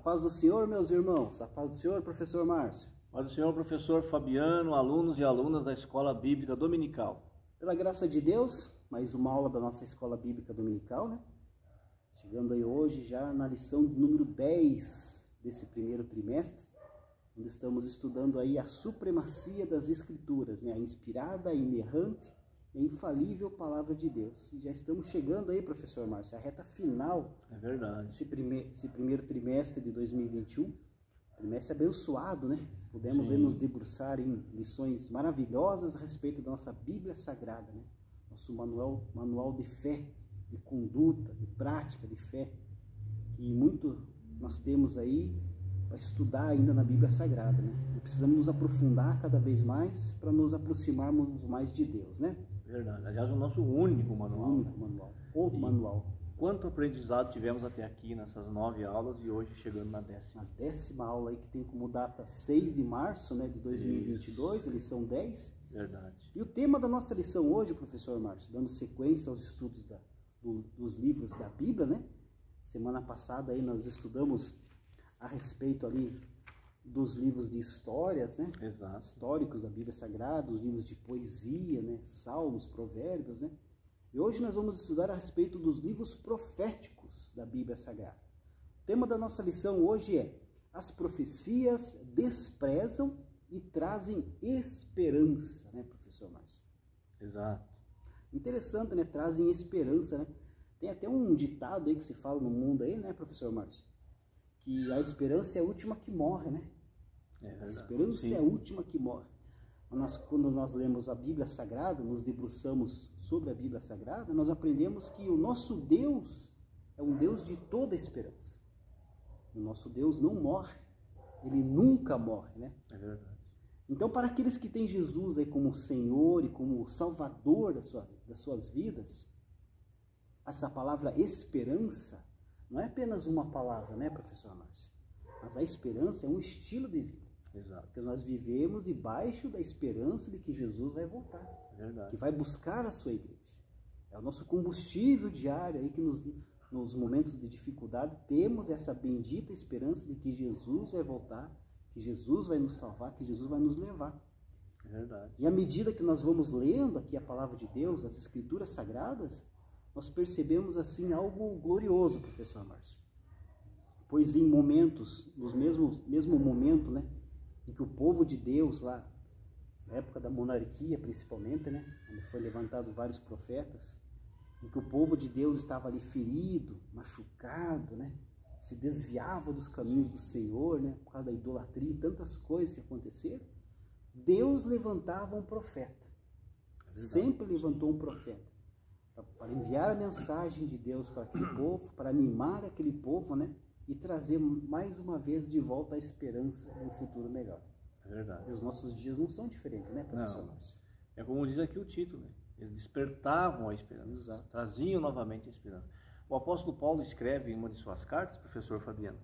paz do Senhor, meus irmãos. A paz do Senhor, professor Márcio. Paz do Senhor, professor Fabiano, alunos e alunas da Escola Bíblica Dominical. Pela graça de Deus, mais uma aula da nossa Escola Bíblica Dominical, né? Chegando aí hoje já na lição número 10 desse primeiro trimestre, onde estamos estudando aí a supremacia das Escrituras, né? A inspirada, a inerrante e a infalível Palavra de Deus. E já estamos chegando aí, professor Márcio, a reta final. É verdade. Esse primeiro trimestre de 2021, trimestre abençoado, né? Pudemos aí Sim. nos debruçar em lições maravilhosas a respeito da nossa Bíblia Sagrada, né? Nosso manual de fé, de conduta, de prática de fé, que muito nós temos aí para estudar ainda na Bíblia Sagrada, né? E precisamos nos aprofundar cada vez mais para nos aproximarmos mais de Deus, né? Verdade. Aliás, o nosso único manual. Manual. Quanto aprendizado tivemos até aqui nessas 9 aulas e hoje chegando na 10ª. A 10ª aula aí, que tem como data 6 de março, né, de 2022, Isso. a lição 10. Verdade. E o tema da nossa lição hoje, professor Márcio, dando sequência aos estudos dos livros da Bíblia, né? Semana passada aí nós estudamos a respeito ali dos livros de histórias, né? Exato. Históricos da Bíblia Sagrada, os livros de poesia, né? Salmos, provérbios, né? E hoje nós vamos estudar a respeito dos livros proféticos da Bíblia Sagrada. O tema da nossa lição hoje é: as profecias desprezam e trazem esperança, né, professor Márcio? Exato. Interessante, né? Trazem esperança, né? Tem até um ditado aí que se fala no mundo aí, né, professor Márcio? Que a esperança é a última que morre, né? É verdade. A esperança é a última que morre. Quando nós lemos a Bíblia Sagrada, nos debruçamos sobre a Bíblia Sagrada, nós aprendemos que o nosso Deus é um Deus de toda esperança. O nosso Deus não morre, ele nunca morre, né? É verdade. Então, para aqueles que têm Jesus aí como Senhor e como Salvador das suas vidas, essa palavra esperança não é apenas uma palavra, né, professor Márcio? Mas a esperança é um estilo de vida. Exato. Porque nós vivemos debaixo da esperança de que Jesus vai voltar, É verdade. que vai buscar a sua igreja. É o nosso combustível diário aí que nos momentos de dificuldade temos essa bendita esperança de que Jesus vai voltar, que Jesus vai nos salvar, que Jesus vai nos levar. É verdade. E à medida que nós vamos lendo aqui a palavra de Deus, as Escrituras Sagradas, nós percebemos assim algo glorioso, professor Márcio. Pois em momentos, mesmo momento, né, em que o povo de Deus lá, na época da monarquia principalmente, né, onde foi levantado vários profetas, em que o povo de Deus estava ali ferido, machucado, né, se desviava dos caminhos do Senhor, né, por causa da idolatria e tantas coisas que aconteceram, Deus levantava um profeta. Sempre levantou um profeta para enviar a mensagem de Deus para aquele povo, para animar aquele povo, né, e trazer mais uma vez de volta a esperança de um futuro melhor. É verdade. E os nossos dias não são diferentes, né, professor Não. Márcio? É como diz aqui o título, né? Eles despertavam a esperança. Exato. Traziam novamente a esperança. O apóstolo Paulo escreve em uma de suas cartas, professor Fabiano,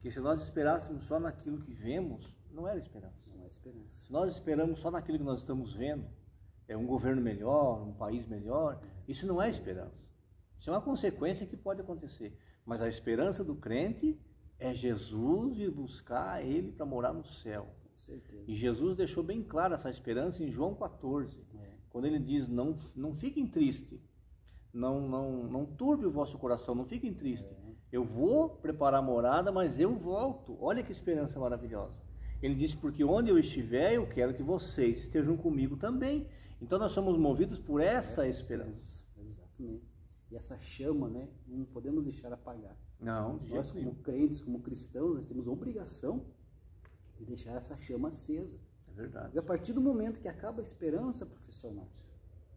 que se nós esperássemos só naquilo que vemos, não era esperança. Não é esperança. Se nós esperamos só naquilo que nós estamos vendo, é um governo melhor, um país melhor, isso não é esperança. Isso é uma consequência que pode acontecer. Mas a esperança do crente é Jesus e buscar Ele para morar no céu. Com certeza. E Jesus deixou bem clara essa esperança em João 14, quando ele diz: não fiquem tristes, não turbe o vosso coração, não fiquem tristes. Eu vou preparar a morada, mas eu volto. Olha que esperança maravilhosa. Ele disse: porque onde eu estiver, eu quero que vocês estejam comigo também. Então nós somos movidos por essa esperança. Exatamente. E essa chama, né, não podemos deixar apagar. Não, de Nós, jeito como nenhum. crentes, como cristãos, nós temos a obrigação de deixar essa chama acesa. É verdade. Porque a partir do momento que acaba a esperança, professor Márcio,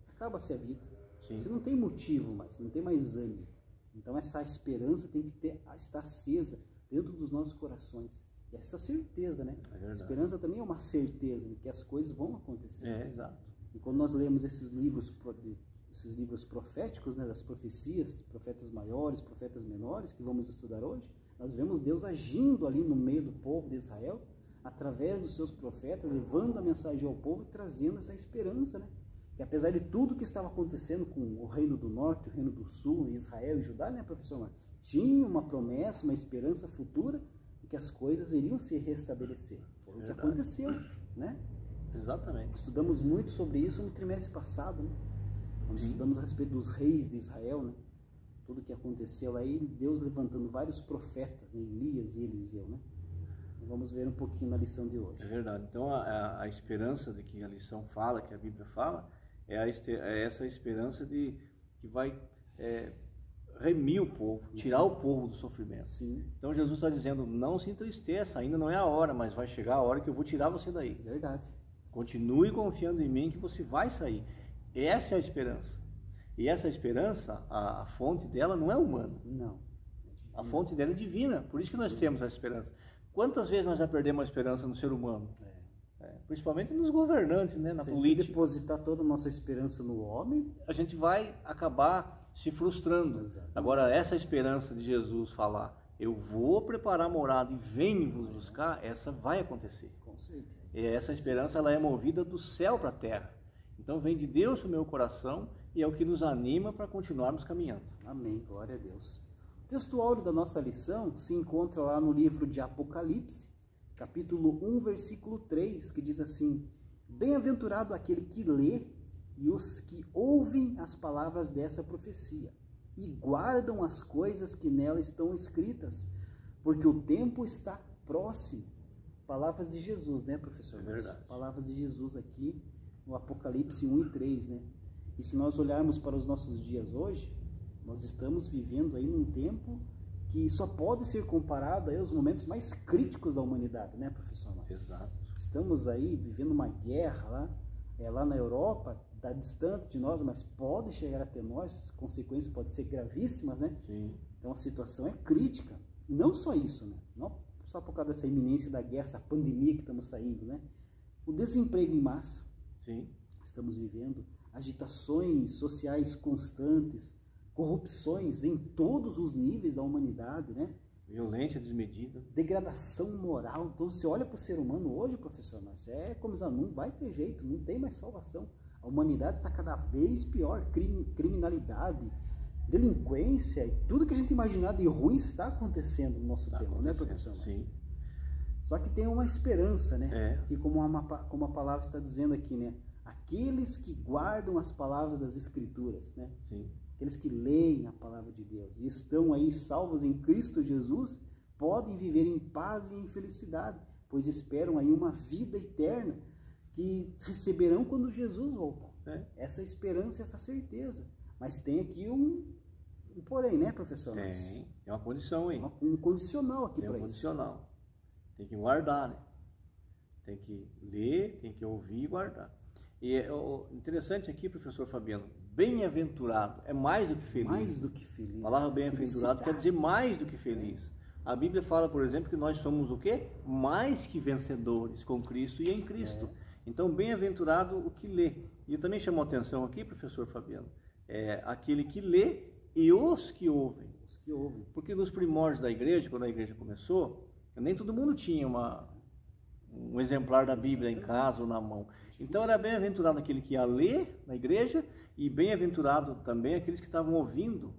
acaba-se a vida. Sim. Você não tem motivo mais, não tem mais ânimo. Então essa esperança tem que estar acesa dentro dos nossos corações. E essa certeza, né? É A verdade. esperança também é uma certeza de que as coisas vão acontecer. É, exato. E quando nós lemos esses livros proféticos, né, das profecias, profetas maiores, profetas menores, que vamos estudar hoje, nós vemos Deus agindo ali no meio do povo de Israel, através dos seus profetas, levando a mensagem ao povo e trazendo essa esperança, né? Que apesar de tudo que estava acontecendo com o reino do norte, o reino do sul, Israel e Judá, né, professor Marcos? Tinha uma promessa, uma esperança futura, que as coisas iriam se restabelecer. Foi o que aconteceu, né? Exatamente. Estudamos muito sobre isso no trimestre passado, né? Quando estudamos a respeito dos reis de Israel, né? Tudo que aconteceu aí, Deus levantando vários profetas, né? Elias e Eliseu, né? Vamos ver um pouquinho na lição de hoje. É verdade. Então, a esperança de que a lição fala, que a Bíblia fala, é essa esperança de que vai remir o povo, tirar o povo do sofrimento. Sim. Então, Jesus está dizendo, não se entristeça, ainda não é a hora, mas vai chegar a hora que eu vou tirar você daí. Verdade. Continue confiando em mim que você vai sair. Essa é a esperança. E essa esperança, a fonte dela não é humana. Não. A fonte dela é divina. Por isso que nós temos essa esperança. Quantas vezes nós já perdemos a esperança no ser humano? Principalmente nos governantes, né? Na política. Se depositar toda a nossa esperança no homem, a gente vai acabar se frustrando. Exatamente. Agora, essa esperança de Jesus falar, eu vou preparar morada e venho vos buscar, essa vai acontecer. Com certeza. E essa esperança, ela é movida do céu para a terra. Então, vem de Deus no meu coração e é o que nos anima para continuarmos caminhando. Amém, glória a Deus. O texto áureo da nossa lição se encontra lá no livro de Apocalipse, capítulo 1, versículo 3, que diz assim: Bem-aventurado aquele que lê e os que ouvem as palavras dessa profecia e guardam as coisas que nela estão escritas, porque o tempo está próximo. Palavras de Jesus, né, professor? É verdade. Palavras de Jesus aqui no Apocalipse 1 e 3, né? E se nós olharmos para os nossos dias hoje, nós estamos vivendo aí num tempo que só pode ser comparado aí aos momentos mais críticos da humanidade, né, professor Márcio? Exato. Estamos aí vivendo uma guerra lá na Europa, está distante de nós, mas pode chegar até nós, as consequências podem ser gravíssimas, né? Sim. Então a situação é crítica. E não só isso, né? Não só por causa dessa iminência da guerra, essa pandemia que estamos saindo, né? O desemprego em massa. Sim. Estamos vivendo agitações sociais constantes, corrupções em todos os níveis da humanidade, né? Violência desmedida. Degradação moral. Então, você olha para o ser humano hoje, professor Márcio, como não vai ter jeito, não tem mais salvação. A humanidade está cada vez pior. Criminalidade, delinquência, e tudo que a gente imaginar de ruim está acontecendo no nosso tempo, né, professor Márcio? Sim. Só que tem uma esperança, né? É. Que como a palavra está dizendo aqui, né? Aqueles que guardam as palavras das Escrituras, né? Sim. Aqueles que leem a palavra de Deus e estão aí salvos em Cristo Jesus, podem viver em paz e em felicidade, pois esperam aí uma vida eterna que receberão quando Jesus voltar. Essa esperança, essa certeza. Mas tem aqui um porém, né, professor? Tem uma condição aí. Um condicional aqui para isso. Tem um condicional. Tem que guardar, né? Tem que ler, tem que ouvir e guardar. E interessante aqui, professor Fabiano, bem-aventurado é mais do que feliz. Mais do que feliz. A palavra bem-aventurado quer dizer mais do que feliz. A Bíblia fala, por exemplo, que nós somos o quê? Mais que vencedores com Cristo e em Cristo. Então, bem-aventurado o que lê. E também chamou a atenção aqui, professor Fabiano, aquele que lê e os que ouvem. Os que ouvem. Porque nos primórdios da igreja, quando a igreja começou, nem todo mundo tinha um exemplar da Bíblia em casa ou na mão. Então era bem-aventurado aquele que ia ler na igreja e bem-aventurado também aqueles que estavam ouvindo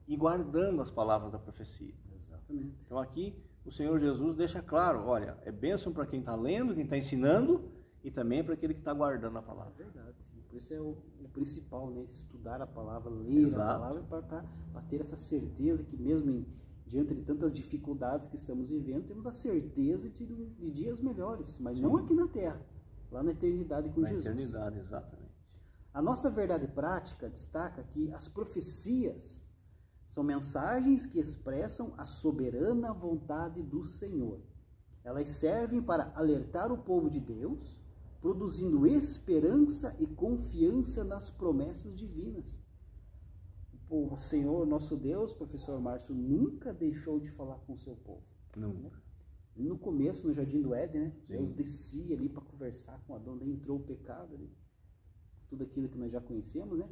e guardando as palavras da profecia. Exatamente. Então aqui o Senhor Jesus deixa claro, olha, é bênção para quem está lendo, quem está ensinando e também para aquele que está guardando a palavra. É verdade. Por isso é o principal, né? Estudar a palavra, ler Exato. a palavra para ter essa certeza que mesmo diante de tantas dificuldades que estamos vivendo, temos a certeza de dias melhores, mas não aqui na terra, lá na eternidade com Jesus. Na eternidade, exatamente. A nossa verdade prática destaca que as profecias são mensagens que expressam a soberana vontade do Senhor. Elas servem para alertar o povo de Deus, produzindo esperança e confiança nas promessas divinas. O Senhor, nosso Deus, professor Márcio, nunca deixou de falar com o seu povo. Nunca. No começo, no Jardim do Éden, né? Sim. Deus descia ali para conversar com Adão, daí entrou o pecado ali. Tudo aquilo que nós já conhecemos, né?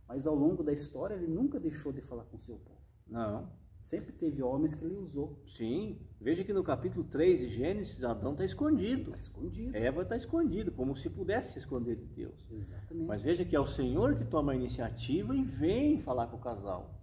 Mas ao longo da história, ele nunca deixou de falar com o seu povo. Não. Sempre teve homens que ele usou. Sim. Veja que no capítulo 3 de Gênesis, Adão está escondido. Está escondido. Eva está escondida, como se pudesse se esconder de Deus. Exatamente. Mas veja que é o Senhor que toma a iniciativa e vem falar com o casal.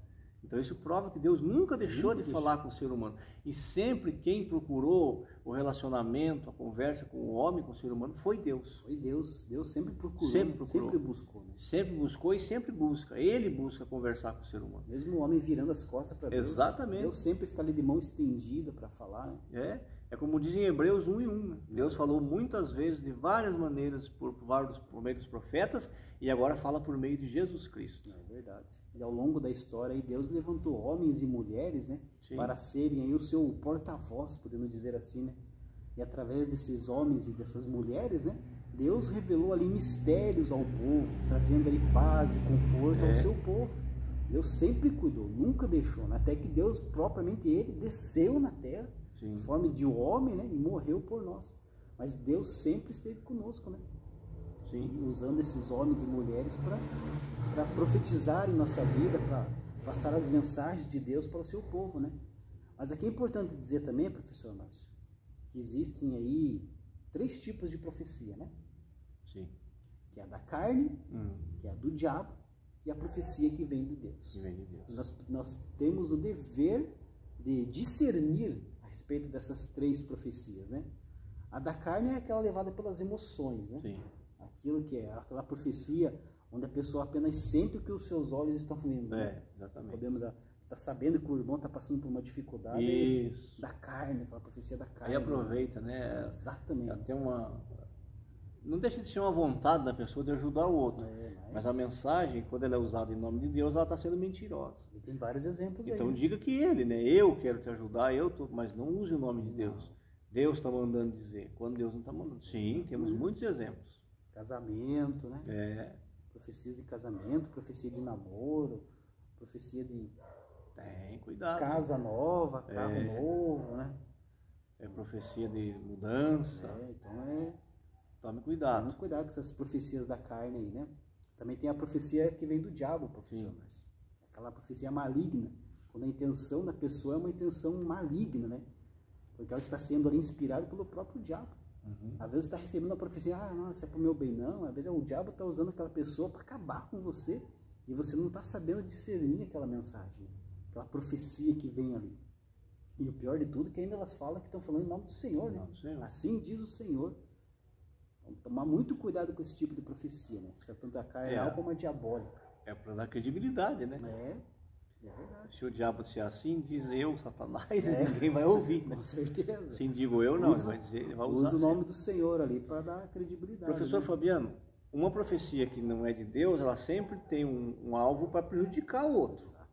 Então isso prova que Deus nunca deixou de falar com o ser humano. E sempre quem procurou o relacionamento, a conversa com o homem, com o ser humano, foi Deus. Foi Deus. Deus sempre procurou, sempre buscou. Né? Sempre buscou e sempre busca. Ele busca conversar com o ser humano. Mesmo o homem virando as costas para Deus. Exatamente. Deus sempre está ali de mão estendida para falar. Né? É como diz em Hebreus 1:1. Né? Deus falou muitas vezes, de várias maneiras, por meio dos profetas, e agora fala por meio de Jesus Cristo. É verdade. E ao longo da história, aí, Deus levantou homens e mulheres, né, para serem aí o seu porta-voz, podemos dizer assim, né? E através desses homens e dessas mulheres, né, Deus revelou ali mistérios ao povo, trazendo ali paz e conforto ao seu povo. Deus sempre cuidou, nunca deixou, né? Até que Deus, propriamente Ele, desceu na terra, em forma de homem, né, e morreu por nós. Mas Deus sempre esteve conosco, né? Sim. Usando esses homens e mulheres para profetizar em nossa vida, para passar as mensagens de Deus para o seu povo, né? Mas aqui é importante dizer também, professor Márcio, que existem aí 3 tipos de profecia, né? Sim. Que é a da carne, que é a do diabo, e a profecia que vem de Deus. Que vem de Deus. Nós temos o dever de discernir a respeito dessas 3 profecias, né? A da carne é aquela levada pelas emoções, né? Sim. Aquilo que é aquela profecia onde a pessoa apenas sente o que os seus olhos estão vendo. Né? Exatamente. Podemos estar sabendo que o irmão está passando por uma dificuldade. Isso. Da carne, aquela profecia da carne. Aí aproveita, né? Exatamente. Até não deixa de ser uma vontade da pessoa de ajudar o outro. Mas a mensagem, quando ela é usada em nome de Deus, ela está sendo mentirosa. E tem vários exemplos então aí. Diga que ele, né? Eu quero te ajudar, mas não use o nome de Deus. Deus está mandando dizer, quando Deus não está mandando. Sim, temos muitos exemplos. Casamento, né? Profecias de casamento, profecia de namoro, profecia de cuidado, casa nova, carro novo, né? Profecia de mudança. Então tome cuidado. Tome cuidado com essas profecias da carne aí, né? Também tem a profecia que vem do diabo, professor. Mas aquela profecia maligna, quando a intenção da pessoa é uma intenção maligna, né? Porque ela está sendo ali inspirada pelo próprio diabo. Às vezes você está recebendo a profecia, nossa, é para o meu bem, não. Às vezes o diabo está usando aquela pessoa para acabar com você e você não está sabendo discernir aquela mensagem, aquela profecia que vem ali. E o pior de tudo é que ainda elas falam que estão falando em nome do Senhor, né? Assim diz o Senhor. Então, tomar muito cuidado com esse tipo de profecia, né? Tanto a carnal como a diabólica. É para dar credibilidade, né? É verdade. Se o diabo disser assim, diz eu, Satanás, ninguém vai ouvir, né? Com certeza. Sim, digo eu, não, ele vai dizer, ele vai usar. Usa o nome do Senhor ali para dar credibilidade. Professor Fabiano, uma profecia que não é de Deus, ela sempre tem um alvo para prejudicar o outro. Exato.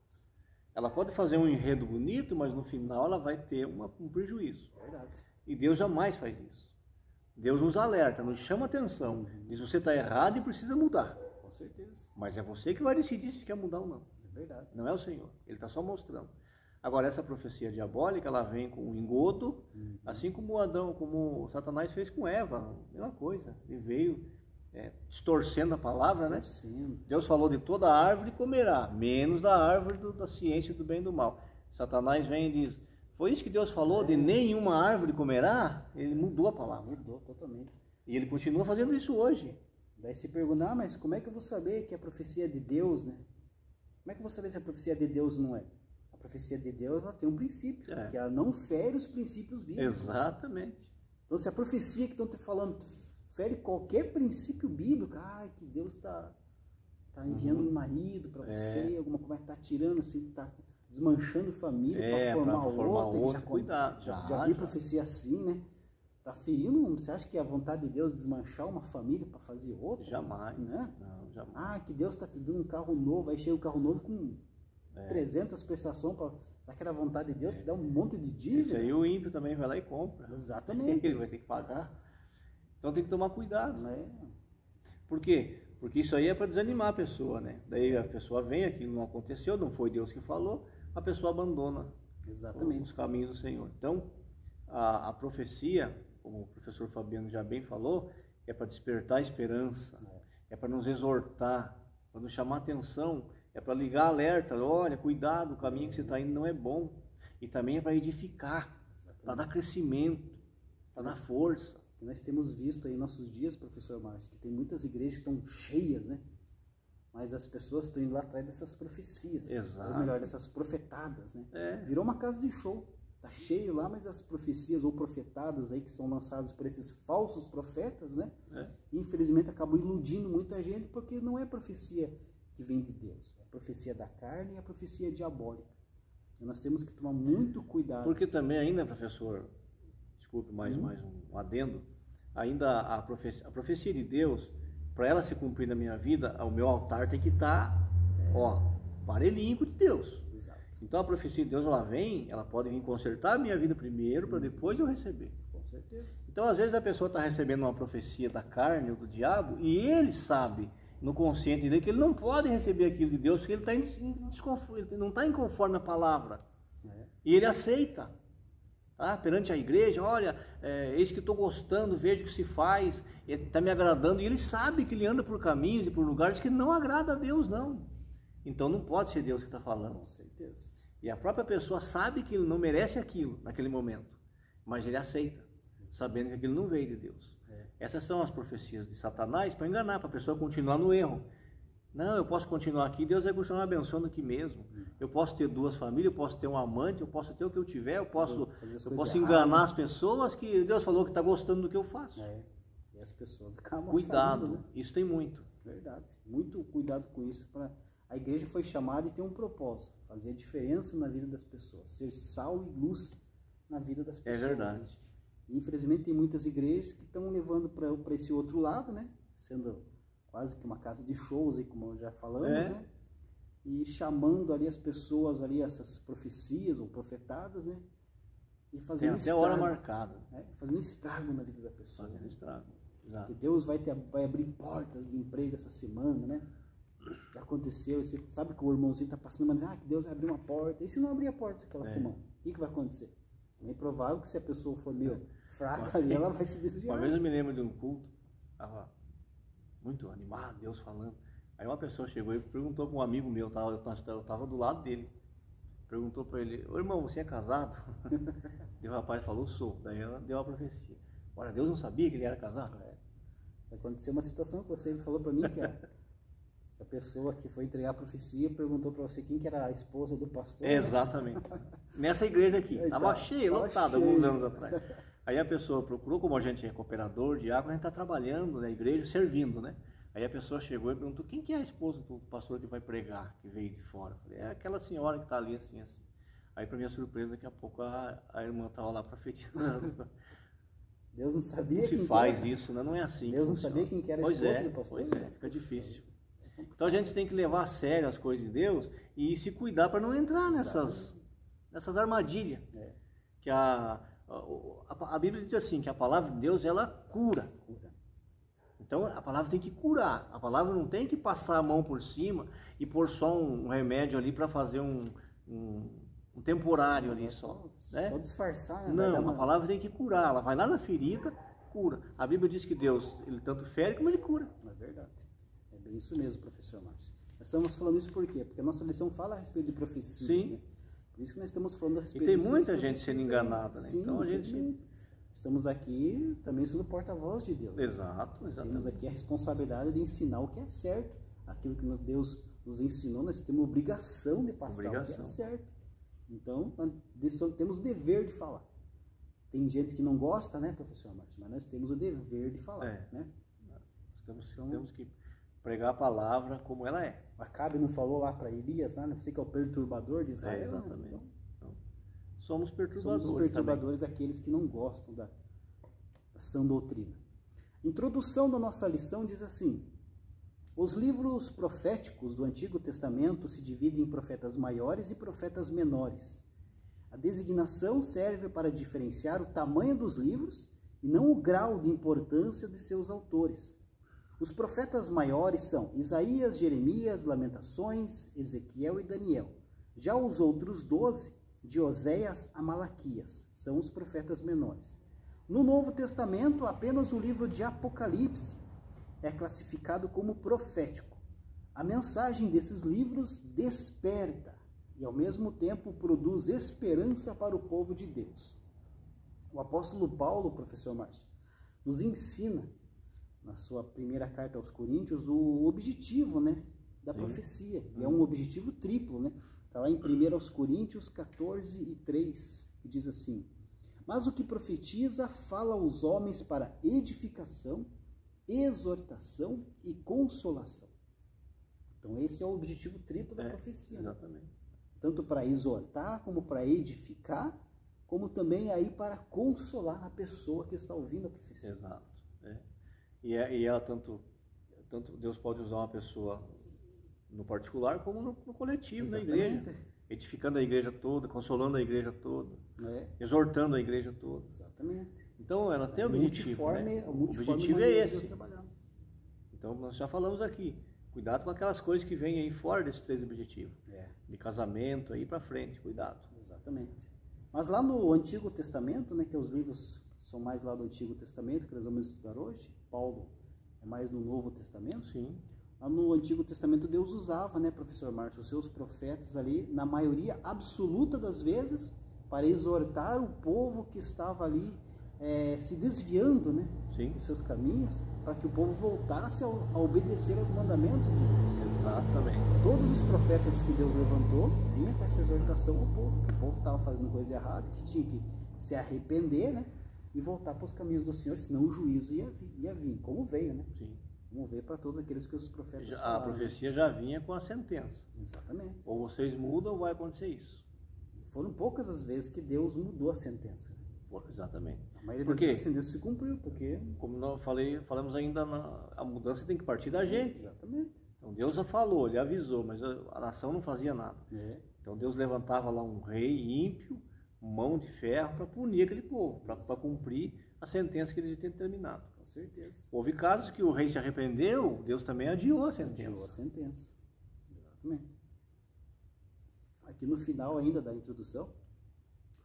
Ela pode fazer um enredo bonito, mas no final ela vai ter um prejuízo. Verdade. E Deus jamais faz isso. Deus nos alerta, nos chama atenção, diz você está errado e precisa mudar. Com certeza. Mas é você que vai decidir se quer mudar ou não. Verdade. Não é o Senhor, Ele está só mostrando. Agora, essa profecia diabólica, ela vem com um engodo, assim como como Satanás fez com Eva, mesma coisa. Ele veio distorcendo a palavra, né? Deus falou de toda árvore comerá, menos da árvore da ciência do bem e do mal. Satanás vem e diz, foi isso que Deus falou, de nenhuma árvore comerá? Ele mudou a palavra. Mudou totalmente. E ele continua fazendo isso hoje. Daí se perguntar, mas como é que eu vou saber que a profecia é de Deus, né? Como é que eu vou saber se a profecia de Deus não é? A profecia de Deus, ela tem um princípio, que ela não fere os princípios bíblicos. Exatamente. Então, se a profecia que estão te falando fere qualquer princípio bíblico, que Deus está enviando um marido para você, alguma coisa, está tirando assim, está desmanchando família para formar outra. Já vi profecia assim, né? Está ferindo, você acha que é a vontade de Deus desmanchar uma família para fazer outra? Jamais. Né? Não, jamais. Que Deus está te dando um carro novo, aí chega o carro novo com 300 prestações. Será que era a vontade de Deus te dar um monte de dívida? Isso aí o ímpio também vai lá e compra. Exatamente. Ele vai ter que pagar. Então tem que tomar cuidado. Por quê? Porque isso aí é para desanimar a pessoa, né? Daí a pessoa vem, aquilo não aconteceu, não foi Deus que falou, a pessoa abandona os caminhos do Senhor. Então, a profecia, como o professor Fabiano já bem falou, é para despertar a esperança, é para nos exortar, para nos chamar a atenção, é para ligar alerta, olha, cuidado, o caminho que você está indo não é bom. E também é para edificar, para dar crescimento, para dar força. Nós temos visto aí em nossos dias, professor Márcio, que tem muitas igrejas que estão cheias, né? Mas as pessoas estão indo lá atrás dessas profecias. Exato. Ou melhor, dessas profetadas, né? É. Virou uma casa de show. Tá cheio lá, mas as profecias ou profetadas aí que são lançadas por esses falsos profetas, né? Infelizmente acabam iludindo muita gente, porque não é profecia que vem de Deus. É a profecia da carne e a profecia diabólica. E nós temos que tomar muito cuidado. Porque também ainda, professor, desculpe, mais um adendo, ainda a profecia de Deus, para ela se cumprir na minha vida, o meu altar tem que estar, parelhinho com o de Deus. Exato. Então a profecia de Deus, ela pode vir consertar a minha vida primeiro, para depois eu receber. Com certeza. Então às vezes a pessoa está recebendo uma profecia da carne ou do diabo, e ele sabe, no consciente dele, que ele não pode receber aquilo de Deus, porque ele está em desconforto, ele não está em conforme a palavra. E ele aceita. Perante a igreja, olha, eis que estou gostando, vejo o que se faz, está me agradando, e ele sabe que ele anda por caminhos e por lugares que não agrada a Deus, não. Então não pode ser Deus que está falando. Com certeza. E a própria pessoa sabe que ele não merece aquilo naquele momento, mas ele aceita, sabendo que aquilo não veio de Deus. Essas são as profecias de Satanás para enganar, para a pessoa continuar no erro. Não, eu posso continuar aqui, Deus vai continuar abençoando aqui mesmo. Eu posso ter 2 famílias, eu posso ter um amante, eu posso ter o que eu tiver, eu posso enganar as pessoas que Deus falou que está gostando do que eu faço. E as pessoas acabam Cuidado, saindo, né? Isso tem muito. Verdade. Muito cuidado com isso. A igreja foi chamada e tem um propósito, fazer a diferença na vida das pessoas, ser sal e luz na vida das pessoas. É verdade. Né? Infelizmente tem muitas igrejas que estão levando para esse outro lado, né? Sendo quase que uma casa de shows, aí, como já falamos, né? E chamando ali as pessoas, ali, essas profecias ou profetadas, né? E fazendo tem até hora marcada. Fazendo estrago na vida da pessoa. Fazendo estrago. Exato. Que Deus vai abrir portas de emprego essa semana, né? Já aconteceu, você sabe que o irmãozinho está passando, mas que Deus vai abrir uma porta. E se não abrir a porta aquela semana? O que vai acontecer? É provável que se a pessoa for meio fraca ali, ela vai se desviar. Uma vez eu me lembro de um culto, estava muito animado, Deus falando. Aí uma pessoa chegou e perguntou para um amigo meu, eu estava do lado dele. Perguntou para ele: ô irmão, você é casado? E o rapaz falou: sou. Daí ela deu a profecia. Ora, Deus não sabia que ele era casado? Aconteceu uma situação que você falou para mim que a pessoa que foi entregar a profecia perguntou para você quem que era a esposa do pastor. Exatamente. Nessa igreja aqui. Estava cheia, lotada, alguns anos atrás. Aí a pessoa procurou, como a gente é cooperador, diácono, a gente está trabalhando na igreja, servindo, né? Aí a pessoa chegou e perguntou: quem que é a esposa do pastor que vai pregar, que veio de fora? Eu falei: é aquela senhora que está ali, assim, assim. Aí, para minha surpresa, daqui a pouco a irmã estava lá profetizando. Deus não sabia quem se faz isso, né? Não é assim. Deus não sabia quem que era a esposa do pastor. Pois é, fica difícil. Então a gente tem que levar a sério as coisas de Deus e se cuidar para não entrar nessas armadilhas. Que a Bíblia diz assim, que a palavra de Deus, ela cura. Então a palavra tem que curar. A palavra não tem que passar a mão por cima e pôr só um remédio ali para fazer um temporário ali só. Né? Só disfarçar, né? Não, a palavra tem que curar. Ela vai lá na ferida, cura. A Bíblia diz que Deus, ele tanto fere como ele cura. É verdade. É bem isso mesmo, professor Márcio. Nós estamos falando isso por quê? Porque a nossa lição fala a respeito de profecias. Sim. Né? Por isso que nós estamos falando a respeito e tem muita gente sendo enganada, né? Sim, então a gente... Estamos aqui também sendo porta-voz de Deus. Exato. Nós temos aqui a responsabilidade de ensinar o que é certo. Aquilo que Deus nos ensinou, nós temos obrigação de passar o que é certo. Então, nós temos o dever de falar. Tem gente que não gosta, né, professor Márcio? Mas nós temos o dever de falar, né? Temos que pregar a palavra como ela é. Acabe não falou lá para Elias, né? Você que é o perturbador de Israel. Exatamente. Né? Então, somos perturbadores. Somos os perturbadores, aqueles que não gostam da sã doutrina. Introdução da nossa lição diz assim: os livros proféticos do Antigo Testamento se dividem em profetas maiores e profetas menores. A designação serve para diferenciar o tamanho dos livros e não o grau de importância de seus autores. Os profetas maiores são Isaías, Jeremias, Lamentações, Ezequiel e Daniel. Já os outros 12, de Oséias a Malaquias, são os profetas menores. No Novo Testamento, apenas o livro de Apocalipse é classificado como profético. A mensagem desses livros desperta e, ao mesmo tempo, produz esperança para o povo de Deus. O apóstolo Paulo, professor Márcio, nos ensina, na sua primeira carta aos Coríntios, o objetivo, né, da profecia. E é um objetivo triplo, né? Está lá em 1 Coríntios 14:3, que diz assim: mas o que profetiza fala aos homens para edificação, exortação e consolação. Então esse é o objetivo triplo da profecia. Exatamente. Tanto para exortar, como para edificar, como também aí para consolar a pessoa que está ouvindo a profecia. Exato. E ela tanto Deus pode usar uma pessoa no particular como no coletivo, na igreja. Edificando a igreja toda, consolando a igreja toda, exortando a igreja toda. Exatamente. Então ela tem objetivo, né? O objetivo é esse. Então nós já falamos aqui, cuidado com aquelas coisas que vêm aí fora desses 3 objetivos. De casamento aí para frente, cuidado. Exatamente. Mas lá no Antigo Testamento, né, que os livros são mais lá do Antigo Testamento, que nós vamos estudar hoje, Paulo é mais no Novo Testamento. Sim. Lá no Antigo Testamento Deus usava, né, professor Márcio, os seus profetas ali, na maioria absoluta das vezes, para exortar o povo que estava ali se desviando, né, dos seus caminhos, para que o povo voltasse a obedecer aos mandamentos de Deus. Exatamente. Todos os profetas que Deus levantou vinham com essa exortação ao povo, que o povo estava fazendo coisa errada, que tinha que se arrepender, né, e voltar para os caminhos do Senhor, senão o juízo ia vir, como veio, né? Sim. Vamos ver para todos aqueles que os profetas falaram. A profecia já vinha com a sentença. Exatamente. Ou vocês mudam ou vai acontecer isso. Foram poucas as vezes que Deus mudou a sentença. Exatamente. A maioria das vezes a sentença se cumpriu, porque... Como nós falamos ainda, a mudança tem que partir da gente. Exatamente. Então Deus já falou, Ele avisou, mas a nação não fazia nada. Então Deus levantava lá um rei ímpio, mão de ferro, para punir aquele povo, para cumprir a sentença que eles tinham determinado. Com certeza. Houve casos que o rei se arrependeu, Deus também adiou a sentença. Adiou a sentença. Exatamente. Aqui no final ainda da introdução,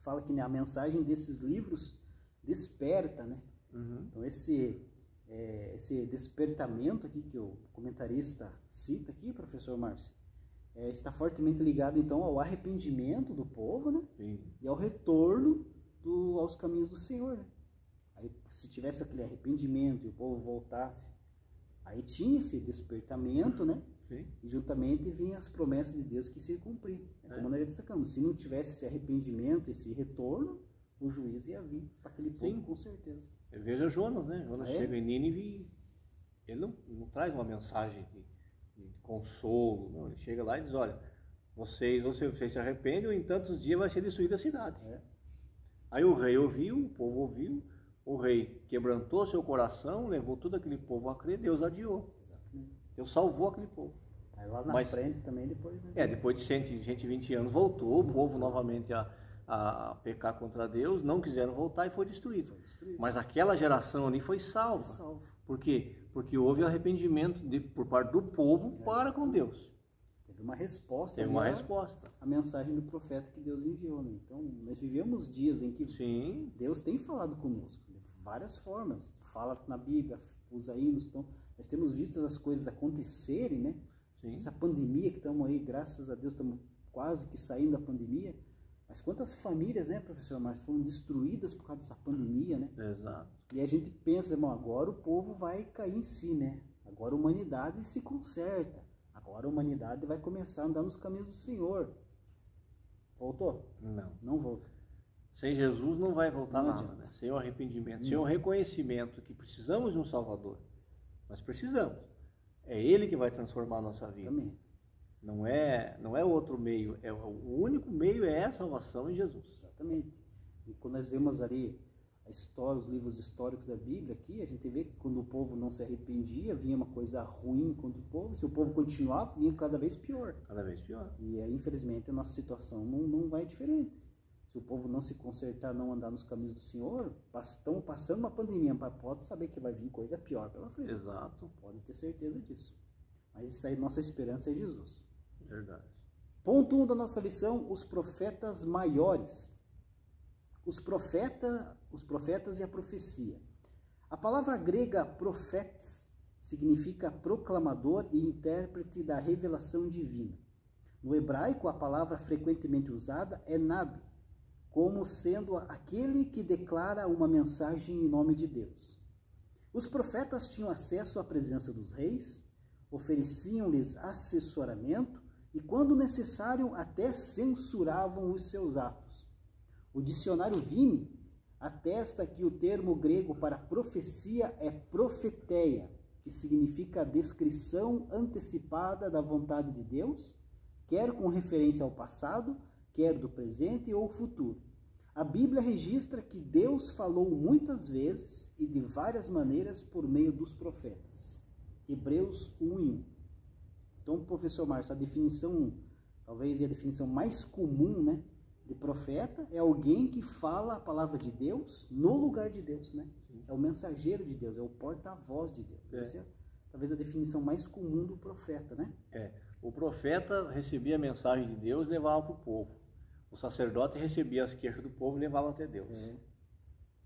fala que, né, a mensagem desses livros desperta, né? Então esse despertamento aqui que o comentarista cita aqui, professor Márcio, está fortemente ligado então ao arrependimento do povo, né? Sim. E ao retorno aos caminhos do Senhor, né? Aí, se tivesse aquele arrependimento e o povo voltasse, aí tinha esse despertamento, né? Sim. E juntamente vinham as promessas de Deus que se iam cumprir. Como nós destacamos, se não tivesse esse arrependimento, esse retorno, o juízo ia vir para aquele povo, com certeza. Veja Jonas, né? Jonas chega em Nínive e ele não traz uma mensagem de consolo, não. Ele chega lá e diz, olha, vocês se arrependem, em tantos dias vai ser destruída a cidade. Aí o rei ouviu, o povo ouviu, o rei quebrantou seu coração, levou todo aquele povo a crer, Deus adiou. Exatamente. Deus salvou aquele povo. Aí lá na frente também depois... Né? Depois de 120 anos voltou o povo novamente a pecar contra Deus, não quiseram voltar e foi destruído. Mas aquela geração ali foi salva. Por quê? Porque houve arrependimento por parte do povo para com Deus. Teve uma resposta. Teve uma resposta. A mensagem do profeta que Deus enviou, né? Então, nós vivemos dias em que Deus tem falado conosco, de várias formas. Fala na Bíblia, usa hinos. Então, nós temos visto as coisas acontecerem, né? Sim. Essa pandemia que estamos aí, graças a Deus, estamos quase que saindo da pandemia. Mas quantas famílias, né, professor Márcio, foram destruídas por causa dessa pandemia, né? Exato. E a gente pensa, irmão, agora o povo vai cair em si, né? Agora a humanidade se conserta. Agora a humanidade vai começar a andar nos caminhos do Senhor. Voltou? Não. Não volta. Sem Jesus não vai voltar nada, né? Sem o arrependimento, sem o reconhecimento que precisamos de um Salvador. Nós precisamos. É Ele que vai transformar a nossa vida. Exatamente. Não é outro meio. O único meio é a salvação em Jesus. Exatamente. E quando nós vemos ali a história, os livros históricos da Bíblia aqui, a gente vê que quando o povo não se arrependia, vinha uma coisa ruim contra o povo. Se o povo continuava, vinha cada vez pior. Cada vez pior. E infelizmente a nossa situação não vai diferente. Se o povo não se consertar, não andar nos caminhos do Senhor, estão passando uma pandemia, pode saber que vai vir coisa pior pela frente. Exato. Pode ter certeza disso. Mas isso aí, nossa esperança é Jesus. Verdade. Ponto 1 da nossa lição, os profetas maiores. Os profetas e a profecia. A palavra grega profetes significa proclamador e intérprete da revelação divina. No hebraico, a palavra frequentemente usada é nabi, como sendo aquele que declara uma mensagem em nome de Deus. Os profetas tinham acesso à presença dos reis, ofereciam-lhes assessoramento e, quando necessário, até censuravam os seus atos. O dicionário Vini atesta que o termo grego para profecia é profeteia, que significa a descrição antecipada da vontade de Deus, quer com referência ao passado, quer do presente ou futuro. A Bíblia registra que Deus falou muitas vezes e de várias maneiras por meio dos profetas. Hebreus 1:1. Então, professor Márcio, a definição, talvez a definição mais comum, né, de profeta é alguém que fala a palavra de Deus no lugar de Deus, né? É o mensageiro de Deus, é o porta-voz de Deus. Essa é talvez a definição mais comum do profeta, né? O profeta recebia a mensagem de Deus e levava para o povo. O sacerdote recebia as queixas do povo e levava até Deus.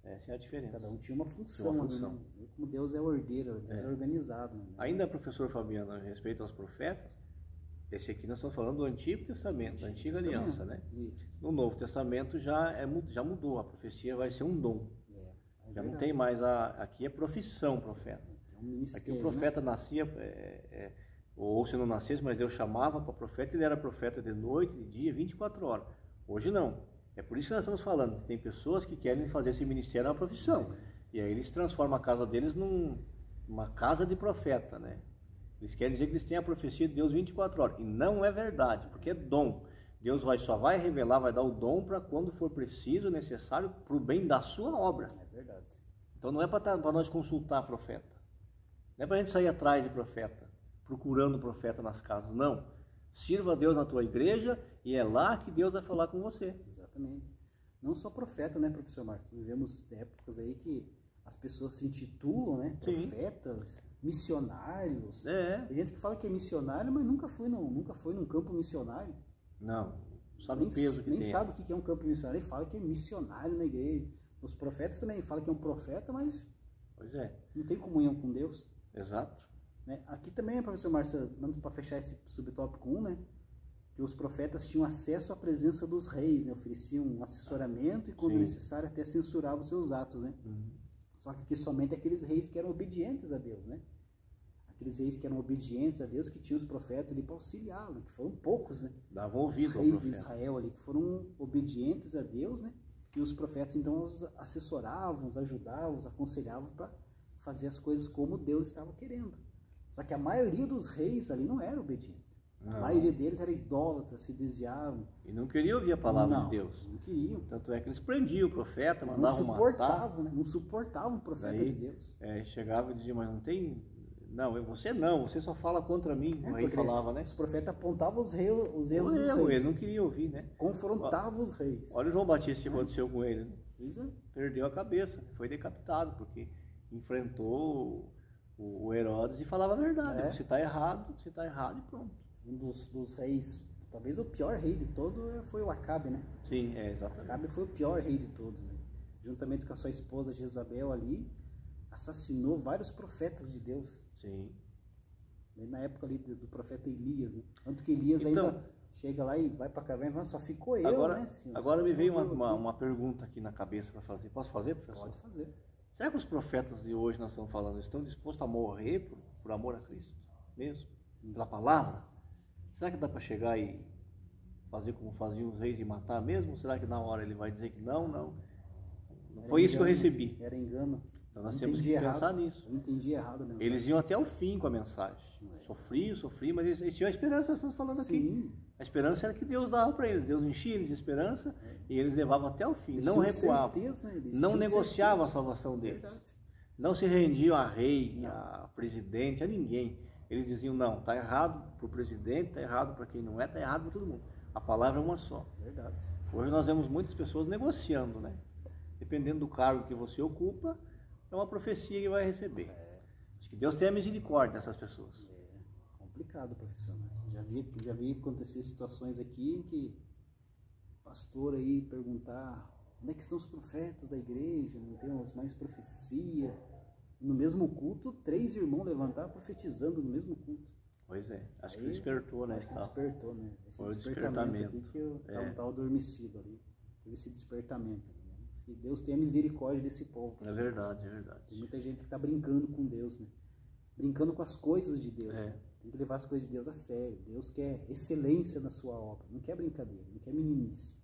Essa é a diferença. Cada um tinha uma função. Ali, né? Como Deus é ordeiro, Deus é organizado. Né? Ainda, professor Fabiano, a respeito aos profetas, esse aqui nós estamos falando do Antigo Testamento, da Antiga Aliança, né? Isso. No Novo Testamento já mudou, a profecia vai ser um dom. Já não tem mais, aqui é profissão profeta. Aqui o profeta, né? Nascia, ou se não nascesse, mas Deus chamava para profeta, ele era profeta de noite, de dia, 24 horas. Hoje não. É por isso que nós estamos falando. Tem pessoas que querem fazer esse ministério uma profissão. E aí eles transformam a casa deles numa casa de profeta, né? Eles querem dizer que eles têm a profecia de Deus 24 horas. E não é verdade, porque é dom. Deus só vai revelar, vai dar o dom para quando for preciso, necessário, para o bem da sua obra. É verdade. Então não é para nós consultar profeta. Não é para a gente sair atrás de profeta, procurando profeta nas casas. Não. Sirva a Deus na tua igreja e é lá que Deus vai falar com você. Exatamente. Não só profeta, né, professor Marcos? Vivemos épocas aí que as pessoas se intitulam, né, profetas, missionários. Tem gente que fala que é missionário, mas nunca foi num campo missionário. Não, sabe o peso que tem. Nem sabe o que é um campo missionário. Ele fala que é missionário na igreja. Os profetas também falam que é um profeta, mas não tem comunhão com Deus. Exato. Né? Aqui também, professor Márcio, para fechar esse subtópico 1, né, que os profetas tinham acesso à presença dos reis, né, ofereciam um assessoramento e, quando necessário, até censuravam os seus atos. Né? Só que aqui somente aqueles reis que eram obedientes a Deus. Né? Aqueles reis que eram obedientes a Deus, que tinham os profetas ali para auxiliá-lo, que foram poucos. Né? Davam ouvido os reis de Israel ali, que foram obedientes a Deus, né? E os profetas, então, os assessoravam, os ajudavam, os aconselhavam para fazer as coisas como Deus estava querendo. Só que a maioria dos reis ali não era obediente. A maioria deles era idólatra, se desviavam. E não queriam ouvir a palavra de Deus. Não queriam. Tanto é que eles prendiam o profeta, mandavam matar. Não suportavam o profeta de Deus. Chegava e dizia, mas não tem... você só fala contra mim, o rei falava, né? Os profetas apontavam os erros dos reis. Ele não queria ouvir, né? Confrontavam os reis. Olha o João Batista, o que aconteceu com ele. Né? Perdeu a cabeça, foi decapitado, porque enfrentou o Herodes e falava a verdade. Você está errado e pronto. Um dos reis, talvez o pior rei de todos, foi o Acabe, né? Sim, exatamente. Acabe foi o pior rei de todos, né? Juntamente com a sua esposa Jezabel ali, assassinou vários profetas de Deus. Sim. Na época ali do profeta Elias, né? Tanto que Elias ainda chega lá e vai para a caverna, só ficou né? Agora me veio uma pergunta aqui na cabeça para fazer. Posso fazer, professor? Pode fazer. Será que os profetas de hoje nós estamos falando estão dispostos a morrer por amor a Cristo? Mesmo? Pela palavra? Será que dá para chegar e fazer como faziam os reis e matar mesmo? Ou será que na hora ele vai dizer que não foi isso que eu recebi? Era engano. Então nós temos que pensar nisso. Eu entendi errado a mensagem. Eles iam até o fim com a mensagem. Sofri, mas eles tinham a esperança, nós estamos falando aqui. A esperança era que Deus dava para eles. Deus enchia eles de esperança e eles levavam até o fim. Não recuavam. Não negociavam a salvação deles. Não se rendiam a rei, a presidente, a ninguém. Eles diziam, não, está errado para o presidente, está errado para quem não está errado para todo mundo. A palavra é uma só. Verdade. Hoje nós vemos muitas pessoas negociando, né? Dependendo do cargo que você ocupa, é uma profecia que vai receber. Acho que Deus tenha misericórdia dessas pessoas. Complicado, professor. Já vi acontecer situações aqui em que o pastor aí perguntar onde é que estão os profetas da igreja, não temos mais profecia. No mesmo culto, 3 irmãos levantaram profetizando no mesmo culto. Pois é, acho que despertou, né? Acho que despertou, né? Esse foi despertamento aqui que eu estava adormecido ali. Teve esse despertamento. Né? Que Deus tenha misericórdia desse povo. É verdade, é verdade. Tem muita gente que está brincando com Deus, né? brincando com as coisas de Deus. Né? Tem que levar as coisas de Deus a sério. Deus quer excelência na sua obra, não quer brincadeira, não quer meninice.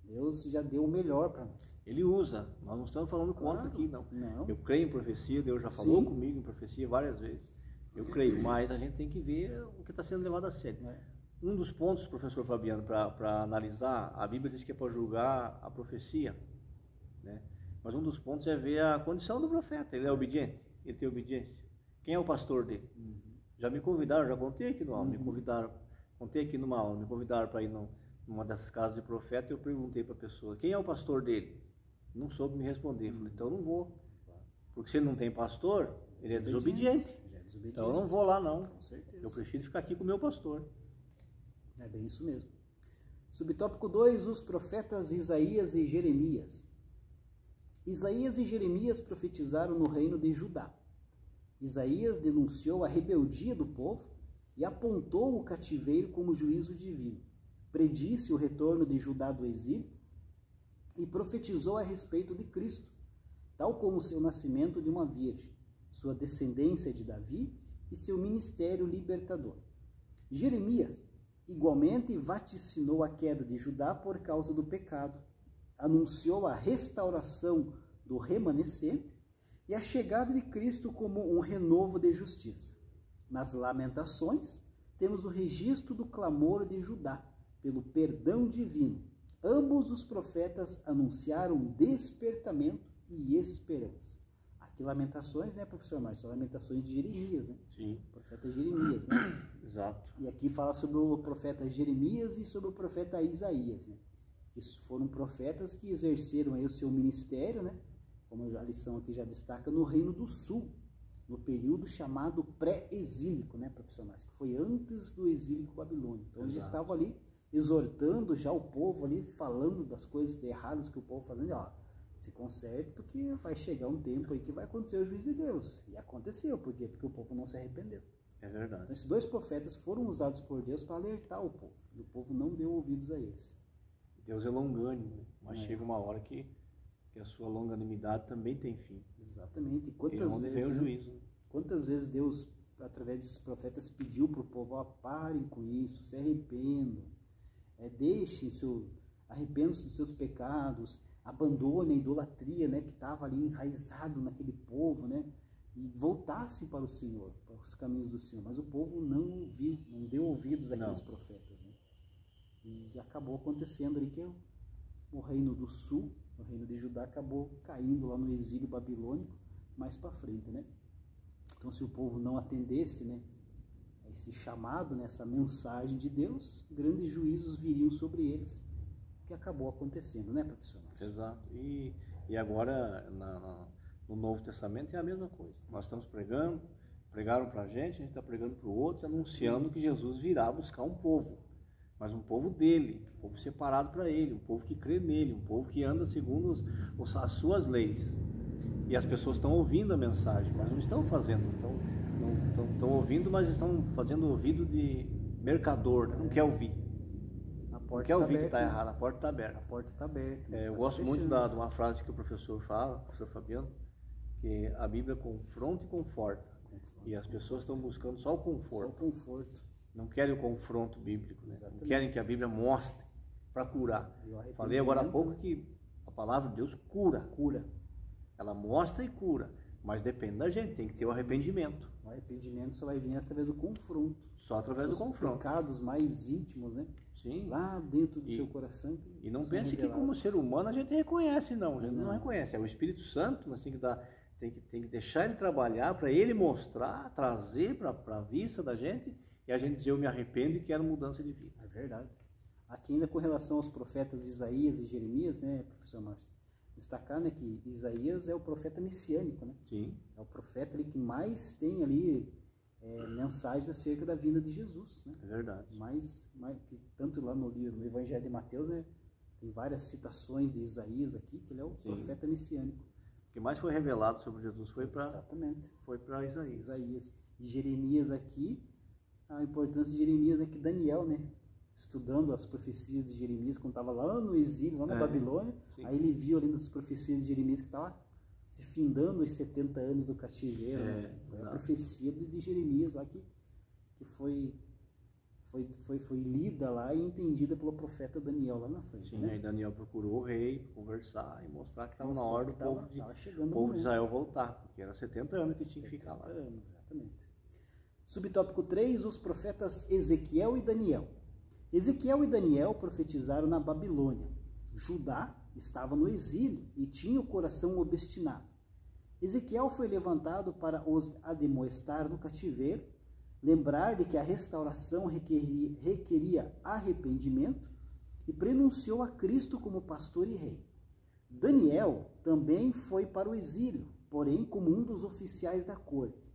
Deus já deu o melhor para nós. Ele usa, nós não estamos falando contra aqui, não. Eu creio em profecia, Deus já falou comigo em profecia várias vezes. Eu creio, mas a gente tem que ver o que está sendo levado a sério. Um dos pontos, professor Fabiano, para analisar, a Bíblia diz que é para julgar a profecia, né? Mas um dos pontos é ver a condição do profeta. Ele é obediente, ele tem obediência. Quem é o pastor dele? Já me convidaram, já contei aqui no aula, contei aqui numa aula, me convidaram para ir numa dessas casas de profeta, e eu perguntei para a pessoa, quem é o pastor dele? Não soube me responder. Eu falei, então eu não vou. Porque se ele não tem pastor, ele é desobediente. Então eu não vou lá, não. Com certeza. Eu prefiro ficar aqui com o meu pastor. É bem isso mesmo. Subtópico 2, os profetas Isaías e Jeremias. Isaías e Jeremias profetizaram no reino de Judá. Isaías denunciou a rebeldia do povo e apontou o cativeiro como juízo divino. Predisse o retorno de Judá do exílio e profetizou a respeito de Cristo, tal como seu nascimento de uma virgem, sua descendência de Davi e seu ministério libertador. Jeremias igualmente vaticinou a queda de Judá por causa do pecado, anunciou a restauração do remanescente e a chegada de Cristo como um renovo de justiça. Nas Lamentações, temos o registro do clamor de Judá pelo perdão divino. Ambos os profetas anunciaram despertamento e esperança. Aqui Lamentações, né, professor Márcio? São Lamentações de Jeremias, né? Sim. O profeta Jeremias, né? Exato. E aqui fala sobre o profeta Jeremias e sobre o profeta Isaías, né? Que foram profetas que exerceram aí o seu ministério, né? Como a lição aqui já destaca, no Reino do Sul, no período chamado pré-exílico, né, professor Márcio? Que foi antes do exílico babilônico. Então eles estavam ali exortando já o povo ali, falando das coisas erradas que o povo fazendo, ó, se conserte porque vai chegar um tempo aí que vai acontecer o juízo de Deus. E aconteceu, por quê? Porque o povo não se arrependeu. É verdade. Então esses dois profetas foram usados por Deus para alertar o povo, e o povo não deu ouvidos a eles. Deus é longânimo, mas chega uma hora que a sua longanimidade também tem fim. Exatamente. E quantas vezes vem o juízo? Quantas vezes Deus, através desses profetas, pediu para o povo, ó, parem com isso, se arrependam, arrependam-se dos seus pecados, abandone a idolatria, né, que estava ali enraizado naquele povo, né, e voltassem para o Senhor, para os caminhos do Senhor. Mas o povo não ouviu, não deu ouvidos àqueles profetas, né? E acabou acontecendo ali que o reino do sul, o reino de Judá, acabou caindo lá no exílio babilônico mais para frente, né? Então, se o povo não atendesse, né, esse chamado, né, essa mensagem de Deus, grandes juízos viriam sobre eles, que acabou acontecendo, né, professor? Exato. E agora, no Novo Testamento, é a mesma coisa. Nós estamos pregaram para a gente está pregando para o outro, anunciando que Jesus virá buscar um povo, mas um povo dele, um povo separado para ele, um povo que crê nele, um povo que anda segundo as suas leis. E as pessoas estão ouvindo a mensagem, mas não estão fazendo, estão ouvindo, mas estão fazendo ouvido de mercador, não quer ouvir. Não quer ouvir que está errado, a porta está aberta. A porta está aberta. Eu gosto muito de uma frase que o professor fala, o professor Fabiano, que a Bíblia confronta e conforta. E as pessoas estão buscando só o conforto. Só o conforto. Não querem o confronto bíblico, né? Não querem que a Bíblia mostre para curar. Falei agora há pouco que a palavra de Deus cura. Ela mostra e cura, mas depende da gente, tem que ter o arrependimento. O arrependimento só vai vir através do confronto. Só através do confronto. Os pecados mais íntimos, né? Sim. Lá dentro do seu coração. E não pense que como ser humano a gente reconhece, não. A gente não reconhece. É o Espírito Santo, nós tem que deixar ele trabalhar para ele mostrar, trazer para a vista da gente e a gente dizer eu me arrependo e quero mudança de vida. É verdade. Aqui ainda com relação aos profetas Isaías e Jeremias, né, professor Márcio? Destacar, né, que Isaías é o profeta messiânico, né? Sim. É o profeta ali que mais tem ali mensagens acerca da vinda de Jesus, né? É verdade. Tanto lá no Evangelho de Mateus, né, tem várias citações de Isaías aqui, que ele é o profeta messiânico. O que mais foi revelado sobre Jesus foi para Isaías. Isaías. E Jeremias aqui, a importância de Jeremias é que Daniel, né, estudando as profecias de Jeremias, quando estava lá no exílio, lá na Babilônia, aí ele viu ali nas profecias de Jeremias que estava se findando os 70 anos do cativeiro. Né? Foi a profecia de Jeremias lá que foi lida lá e entendida pelo profeta Daniel lá na frente. Sim, né? aí Daniel procurou o rei, conversar e mostrar que estava na hora do povo de Israel voltar, porque era 70 anos que tinha que ficar lá. 70 anos, exatamente. Subtópico 3, os profetas Ezequiel e Daniel. Ezequiel e Daniel profetizaram na Babilônia. Judá estava no exílio e tinha o coração obstinado. Ezequiel foi levantado para os admoestar no cativeiro, lembrar de que a restauração requeria arrependimento e prenunciou a Cristo como pastor e rei. Daniel também foi para o exílio, porém como um dos oficiais da corte.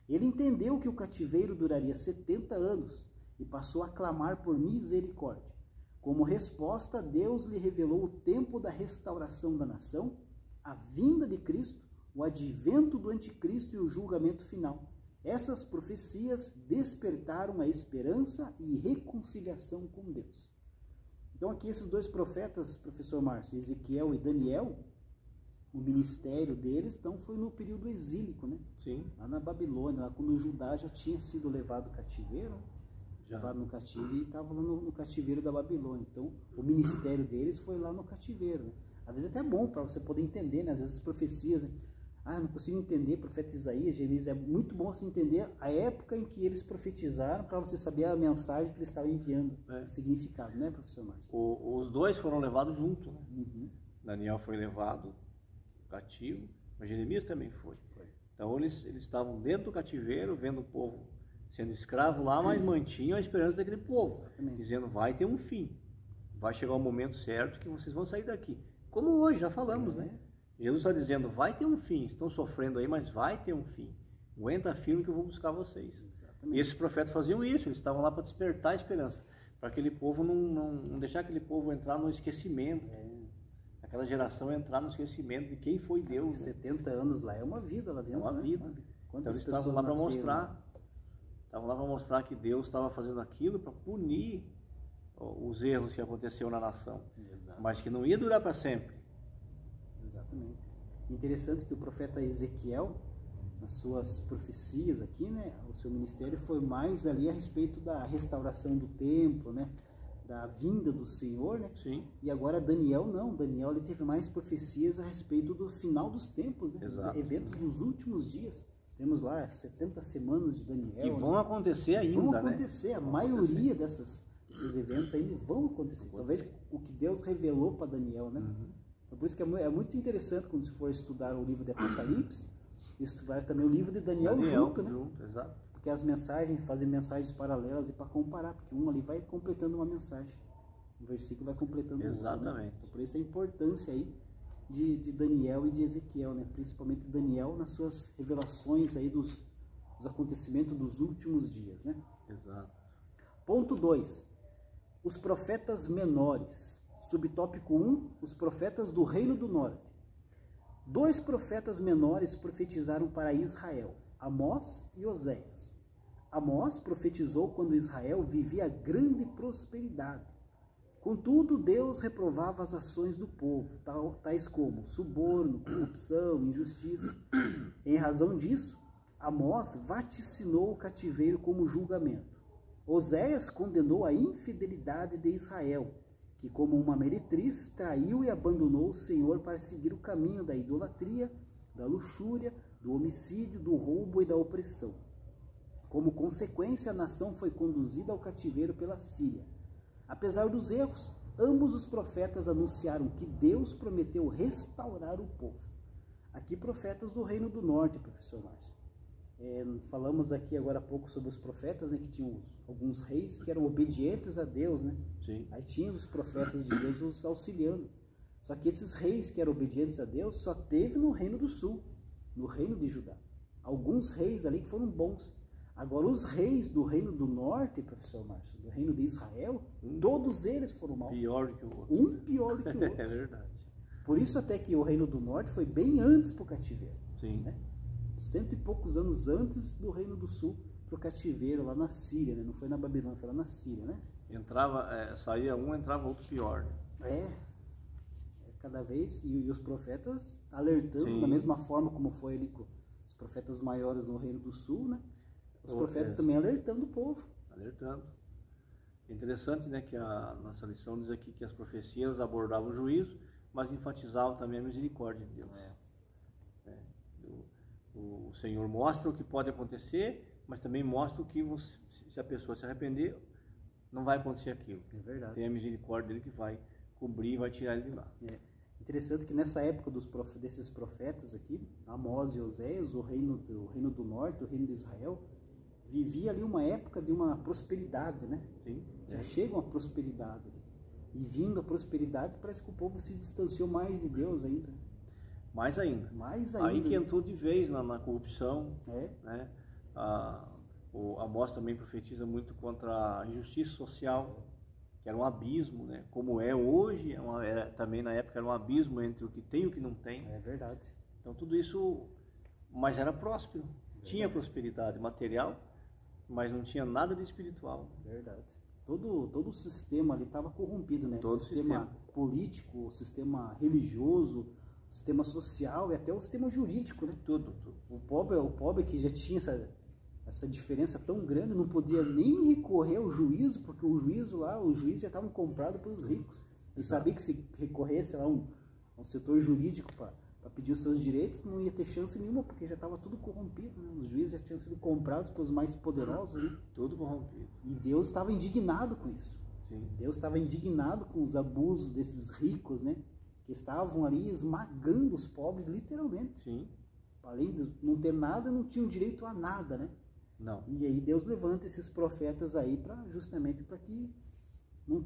Ele entendeu que o cativeiro duraria 70 anos e passou a clamar por misericórdia. Como resposta, Deus lhe revelou o tempo da restauração da nação, a vinda de Cristo, o advento do anticristo e o julgamento final. Essas profecias despertaram a esperança e reconciliação com Deus. Então aqui esses dois profetas, professor Márcio, Ezequiel e Daniel, o ministério deles então foi no período exílico, né? Sim. Lá na Babilônia, lá quando Judá já tinha sido levado cativeiro, levado no cativeiro e estava lá no cativeiro da Babilônia. Então o ministério deles foi lá no cativeiro, né? Às vezes até é bom para você poder entender, né? Às vezes as profecias, né? Não consigo entender, profeta Isaías, Jeremias, é muito bom você entender a época em que eles profetizaram para você saber a mensagem que eles estavam enviando, o significado, né, professor Márcio? Os dois foram levados juntos, né? Uhum. Daniel foi levado cativo, mas Jeremias também foi. Então eles estavam dentro do cativeiro, vendo o povo sendo escravo lá, mas mantinham a esperança daquele povo, dizendo, vai ter um fim, vai chegar o momento certo que vocês vão sair daqui. Como hoje, já falamos, né? Jesus está dizendo, vai ter um fim, estão sofrendo aí, mas vai ter um fim. Aguenta firme que eu vou buscar vocês. Exatamente. E esses profetas faziam isso, eles estavam lá para despertar a esperança, para aquele povo não deixar aquele povo entrar no esquecimento, aquela geração entrar no esquecimento de quem foi Deus. 70 anos lá é uma vida lá dentro. É uma vida. Então eles estavam lá para mostrar que Deus estava fazendo aquilo para punir os erros que aconteceu na nação. Exato. Mas que não ia durar para sempre. Exatamente. Interessante que o profeta Ezequiel, nas suas profecias aqui, né, o seu ministério foi mais ali a respeito da restauração do templo, né, da vinda do Senhor, né? Sim. E agora Daniel não, Daniel ele teve mais profecias a respeito do final dos tempos, né? Dos eventos dos últimos dias. Temos lá 70 semanas de Daniel. Que vão acontecer ainda, vão acontecer, né? A maioria desses eventos ainda vão acontecer. Então veja o que Deus revelou para Daniel, né? Então, por isso que é muito interessante quando se for estudar o livro de Apocalipse, estudar também o livro de Daniel junto, né? Exato. Porque as mensagens, fazem mensagens paralelas e para comparar, porque um ali vai completando uma mensagem, o versículo vai completando o outro. Exatamente. Né? Então, por isso a importância aí de Daniel e de Ezequiel, né? Principalmente Daniel nas suas revelações aí dos acontecimentos dos últimos dias, né? Exato. Ponto 2. Os profetas menores. Subtópico 1, os profetas do Reino do Norte. 2 profetas menores profetizaram para Israel, Amós e Oséias. Amós profetizou quando Israel vivia grande prosperidade. Contudo, Deus reprovava as ações do povo, tais como suborno, corrupção, injustiça. Em razão disso, Amós vaticinou o cativeiro como julgamento. Oséias condenou a infidelidade de Israel, que como uma meretriz traiu e abandonou o Senhor para seguir o caminho da idolatria, da luxúria, do homicídio, do roubo e da opressão. Como consequência, a nação foi conduzida ao cativeiro pela Síria. Apesar dos erros, ambos os profetas anunciaram que Deus prometeu restaurar o povo. Aqui profetas do Reino do Norte, professor Márcio. Falamos aqui agora há pouco sobre os profetas, né, que tinham alguns reis que eram obedientes a Deus, né? Sim. Aí tinha os profetas de Deus os auxiliando. Só que esses reis que eram obedientes a Deus só teve no Reino do Sul, no Reino de Judá. Alguns reis ali que foram bons. Agora os reis do Reino do Norte, professor Márcio, do Reino de Israel, todos eles foram maus. Pior que o outro. Um pior do que o outro. É verdade. Por isso até que o Reino do Norte foi bem antes para o cativeiro. Sim. Né? 100 e poucos anos antes do Reino do Sul para o cativeiro lá na Síria, né? Não foi na Babilônia, foi lá na Síria, né? Saía um, entrava outro pior. Né? cada vez, e os profetas alertando, Sim. da mesma forma como foi ali com os profetas maiores no Reino do Sul, né? Os profetas também alertando o povo. Alertando. É interessante, né, que a nossa lição diz aqui que as profecias abordavam o juízo, mas enfatizavam também a misericórdia de Deus. O Senhor mostra o que pode acontecer, mas também mostra o que se a pessoa se arrepender, não vai acontecer aquilo. É verdade. Tem a misericórdia dele que vai cobrir e vai tirar ele de lá. É interessante que nessa época desses profetas aqui, Amós e Oséias, o reino do norte, o reino de Israel, vivia ali uma época de uma prosperidade, né? Sim. Já chega uma prosperidade. E vindo a prosperidade, parece que o povo se distanciou mais de Deus ainda. Mais ainda. Mais ainda. Aí que entrou de vez na corrupção, É. né? O Amós também profetiza muito contra a injustiça social, que era um abismo, né? Como é hoje, também na época era um abismo entre o que tem e o que não tem. É verdade. Então tudo isso, mas era próspero, tinha prosperidade material, mas não tinha nada de espiritual. Verdade. Todo o sistema ali estava corrompido, né? Todo sistema político, o sistema religioso, o sistema social e até o sistema jurídico, né? Tudo. O pobre que já tinha essa diferença tão grande, não podia nem recorrer ao juízo, porque os juízes já estavam comprados pelos ricos. E sabia que se recorresse a um setor jurídico para pedir os seus direitos, não ia ter chance nenhuma, porque já estava tudo corrompido, né? Os juízes já tinham sido comprados pelos mais poderosos, né? Tudo corrompido. E Deus estava indignado com isso. Sim. Deus estava indignado com os abusos desses ricos, né? Que estavam ali esmagando os pobres, literalmente. Sim. Além de não ter nada, não tinham direito a nada, né? Não. E aí Deus levanta esses profetas aí justamente para que não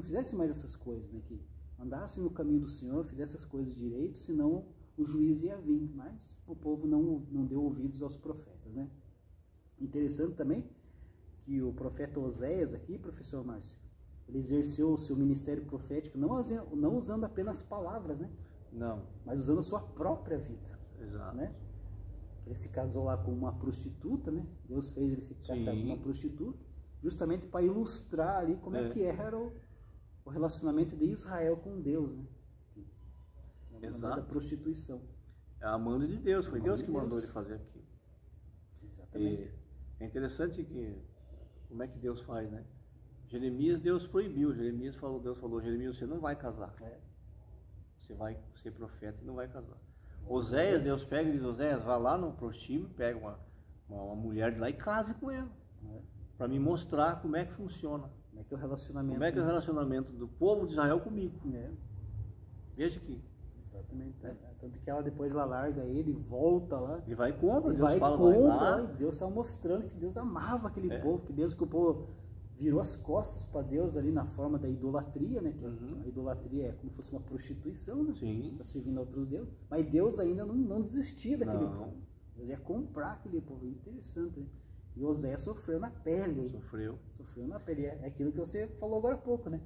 fizesse mais essas coisas, né? Que andasse no caminho do Senhor, fizesse essas coisas direito, senão o juiz ia vir. Mas o povo não deu ouvidos aos profetas, né? Interessante também que o profeta Oséias aqui, professor Márcio, ele exerceu o seu ministério profético não usando apenas palavras, né? Não. Mas usando a sua própria vida. Exato. Né? Ele se casou lá com uma prostituta, né? Deus fez ele se casar com uma prostituta, justamente para ilustrar ali como é que era o relacionamento de Israel com Deus, né? Da prostituição. É a manda de Deus, foi Deus que mandou ele fazer aquilo. Exatamente. E é interessante que como é que Deus faz, né? Jeremias, Deus proibiu. Deus falou, Jeremias, você não vai casar. Você vai ser profeta e não vai casar. Oséias, Deus pega e diz, Oséias, vá lá no prostíbulo, pega uma mulher de lá e case com ela. Para me mostrar como é que funciona. Como é que é o relacionamento. Como é que é o relacionamento do povo de Israel comigo. Veja aqui. Exatamente. Tanto que ela depois larga ele, volta lá. E vai e compra. Deus vai fala, compra. E Deus estava mostrando que Deus amava aquele povo, que mesmo que o povo virou as costas para Deus ali na forma da idolatria, né? Que a idolatria é como se fosse uma prostituição, né? Sim. Tá servindo a outros deuses. Mas Deus ainda não desistia daquele povo. Deus ia comprar aquele povo. Interessante, né? E Oséias sofreu na pele. Aí. Sofreu na pele. É aquilo que você falou agora há pouco, né?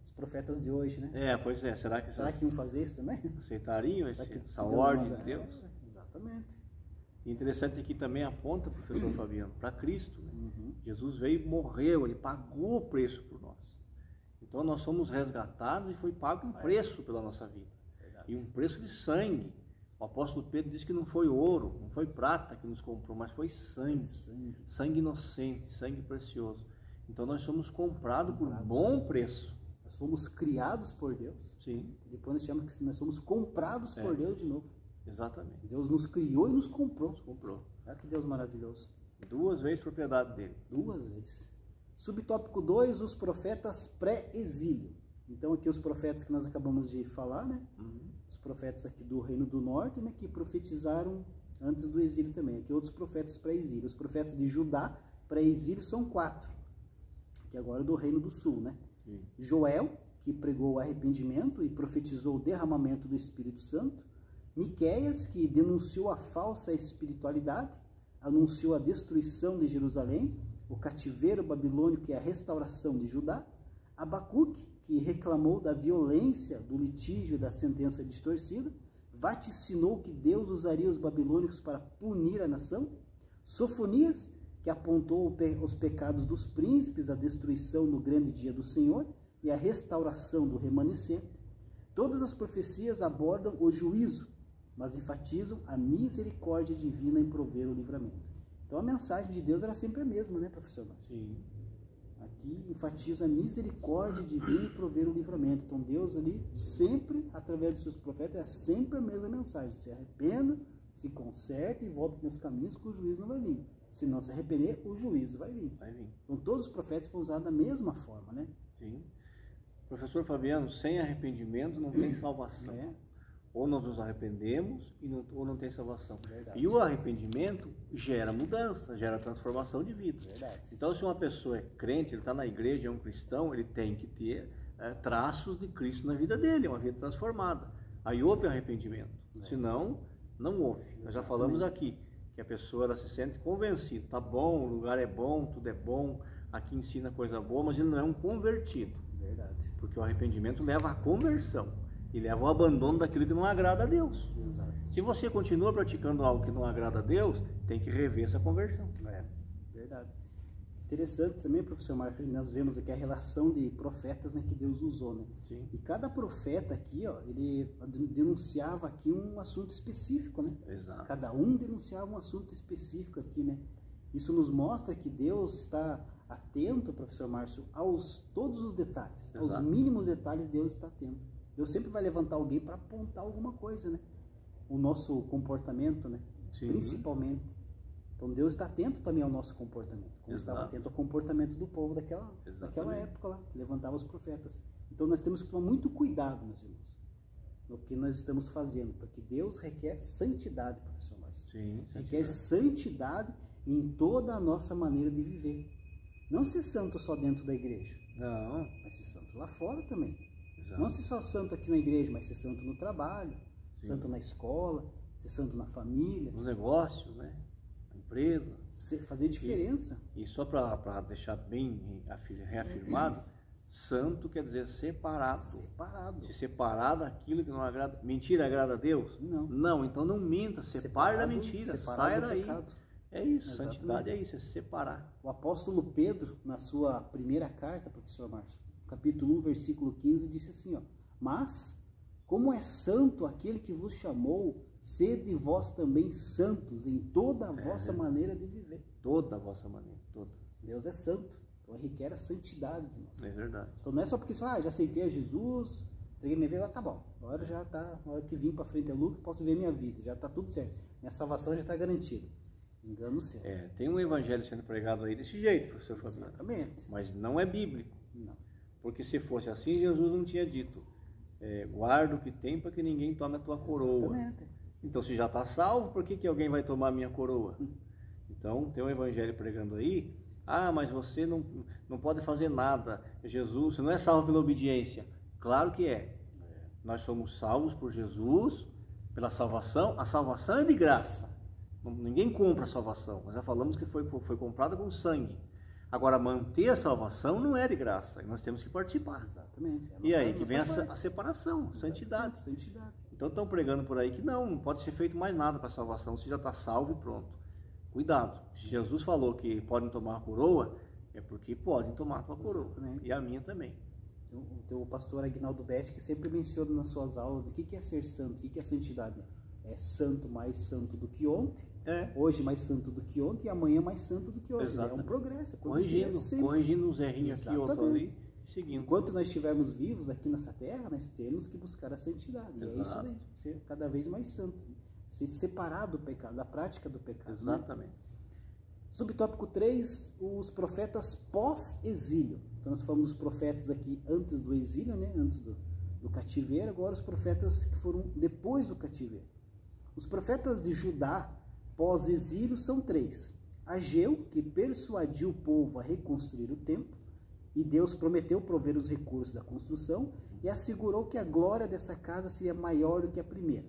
Os profetas de hoje, né? Pois é. Será que iam fazer isso também? Aceitariam essa ordem de Deus? Exatamente. Interessante aqui também aponta, professor Fabiano, para Cristo. Né? Jesus veio e morreu, ele pagou o preço por nós. Então nós somos resgatados e foi pago um preço pela nossa vida. Verdade. E um preço de sangue. O apóstolo Pedro disse que não foi ouro, não foi prata que nos comprou, mas foi sangue. Sangue inocente, sangue precioso. Então nós somos comprados por bom preço. Nós fomos criados por Deus. Sim. Depois nós chamamos que nós somos comprados por Deus de novo. Exatamente. Deus nos criou e nos comprou. Olha que Deus maravilhoso. 2 vezes propriedade dele. 2 vezes. Subtópico 2, os profetas pré-exílio. Então aqui os profetas que nós acabamos de falar, né? Os profetas aqui do Reino do Norte, né? Que profetizaram antes do exílio também. Aqui outros profetas pré-exílio. Os profetas de Judá pré-exílio são 4. Que agora é do Reino do Sul, né? Sim. Joel, que pregou o arrependimento e profetizou o derramamento do Espírito Santo. Miqueias, que denunciou a falsa espiritualidade, anunciou a destruição de Jerusalém, o cativeiro babilônico e a restauração de Judá. Abacuque, que reclamou da violência do litígio e da sentença distorcida, vaticinou que Deus usaria os babilônicos para punir a nação. Sofonias, que apontou os pecados dos príncipes, a destruição no grande dia do Senhor e a restauração do remanescente. Todas as profecias abordam o juízo, mas enfatizam a misericórdia divina em prover o livramento. Então a mensagem de Deus era sempre a mesma, né, professor Márcio? Sim. Aqui enfatiza a misericórdia divina em prover o livramento. Então Deus ali sempre, através dos seus profetas, é sempre a mesma mensagem. Se arrependa, se conserte e volte para os meus caminhos, que o juízo não vai vir. Se não se arrepender, o juízo vai vir. Vai vir. Então todos os profetas foram usados da mesma forma, né? Sim. Professor Fabiano, sem arrependimento não tem salvação. É. Ou nós nos arrependemos ou não tem salvação. Verdade. E o arrependimento gera mudança, gera transformação de vida. Verdade. Então, se uma pessoa é crente, ele está na igreja, é um cristão, ele tem que ter traços de Cristo na vida dele, uma vida transformada. Aí houve arrependimento. Senão, não houve. Nós já falamos aqui que a pessoa ela se sente convencida. Tá bom, o lugar é bom, tudo é bom, aqui ensina coisa boa, mas ele não é um convertido. Verdade. Porque o arrependimento leva à conversão e leva ao abandono daquilo que não agrada a Deus. Exato. Se você continua praticando algo que não agrada a Deus, tem que rever essa conversão. É, verdade. Interessante também, professor Marcos, nós vemos aqui a relação de profetas, né, que Deus usou, né? Sim. E cada profeta aqui, ó, ele denunciava aqui um assunto específico, né? Exato. Cada um denunciava um assunto específico aqui, né? Isso nos mostra que Deus está atento, professor Márcio, aos todos os detalhes. Exato. Aos mínimos detalhes Deus está atento. Deus sempre vai levantar alguém para apontar alguma coisa, né? O nosso comportamento, né? Sim. Principalmente. Então Deus está atento também ao nosso comportamento, como Exato. estava atento ao comportamento do povo daquela época lá, que levantava os profetas. Então nós temos que tomar muito cuidado, meus irmãos, no que nós estamos fazendo, porque Deus requer santidade, professor Márcio. Sim. Requer santidade em toda a nossa maneira de viver. Não ser santo só dentro da igreja, Não. mas ser santo lá fora também. Exato. Não ser só santo aqui na igreja, mas ser santo no trabalho, Sim. santo na escola, ser santo na família. Nos negócios, né? Na empresa. Fazer diferença. E só para deixar bem reafirmado, santo quer dizer separado. Separado. Se separar daquilo que não agrada. Mentira agrada a Deus? Não. Não, então não minta, separe da mentira, saia do daí. pecado. É isso, Exatamente. santidade é isso, é se separar. O apóstolo Pedro, na sua primeira carta, professor Márcio, capítulo 1, versículo 15, disse assim, ó: mas, como é santo aquele que vos chamou, sede vós também santos em toda a vossa maneira de viver. Toda a vossa maneira, toda. Deus é santo, então requer a santidade de nós. É verdade. Então não é só porque você fala, já aceitei a Jesus, entreguei minha vida, tá bom, agora já tá, na hora que vim para frente a Lucas, posso ver minha vida, já tá tudo certo, minha salvação já está garantida. Engano seu. Tem um evangelho sendo pregado aí desse jeito, professor Fabiano. Exatamente. Mas não é bíblico. Não. Porque se fosse assim, Jesus não tinha dito, guarda o que tem para que ninguém tome a tua coroa. Exatamente. Então, se já está salvo, por que alguém vai tomar a minha coroa? Então, tem um evangelho pregando aí, mas você não pode fazer nada. Jesus, você não é salvo pela obediência. Claro que é. Nós somos salvos por Jesus, pela salvação. A salvação é de graça. Ninguém compra a salvação. Nós já falamos que foi comprada com sangue. Agora, manter a salvação não é de graça. Nós temos que participar. Exatamente. E aí que vem a separação, a santidade. Santidade. Então estão pregando por aí que não pode ser feito mais nada para a salvação, você já está salvo e pronto. Cuidado. Se Jesus falou que podem tomar a coroa, é porque podem tomar a tua coroa. Exatamente. E a minha também. O teu pastor Aguinaldo Betti, que sempre menciona nas suas aulas o que é ser santo, o que é santidade. É santo mais santo do que ontem, hoje mais santo do que ontem e amanhã mais santo do que hoje. Exatamente. É um progresso. Corrigindo uns errinhos aqui, outro ali, seguindo. Enquanto nós estivermos vivos aqui nessa terra, nós temos que buscar a santidade. E é isso daí, ser cada vez mais santo. Se separar do pecado, da prática do pecado. Exatamente. Né? Subtópico 3, os profetas pós-exílio. Então nós falamos dos profetas aqui antes do exílio, né? Antes do cativeiro, agora os profetas que foram depois do cativeiro. Os profetas de Judá pós-exílio são 3. Ageu, que persuadiu o povo a reconstruir o templo, e Deus prometeu prover os recursos da construção e assegurou que a glória dessa casa seria maior do que a primeira.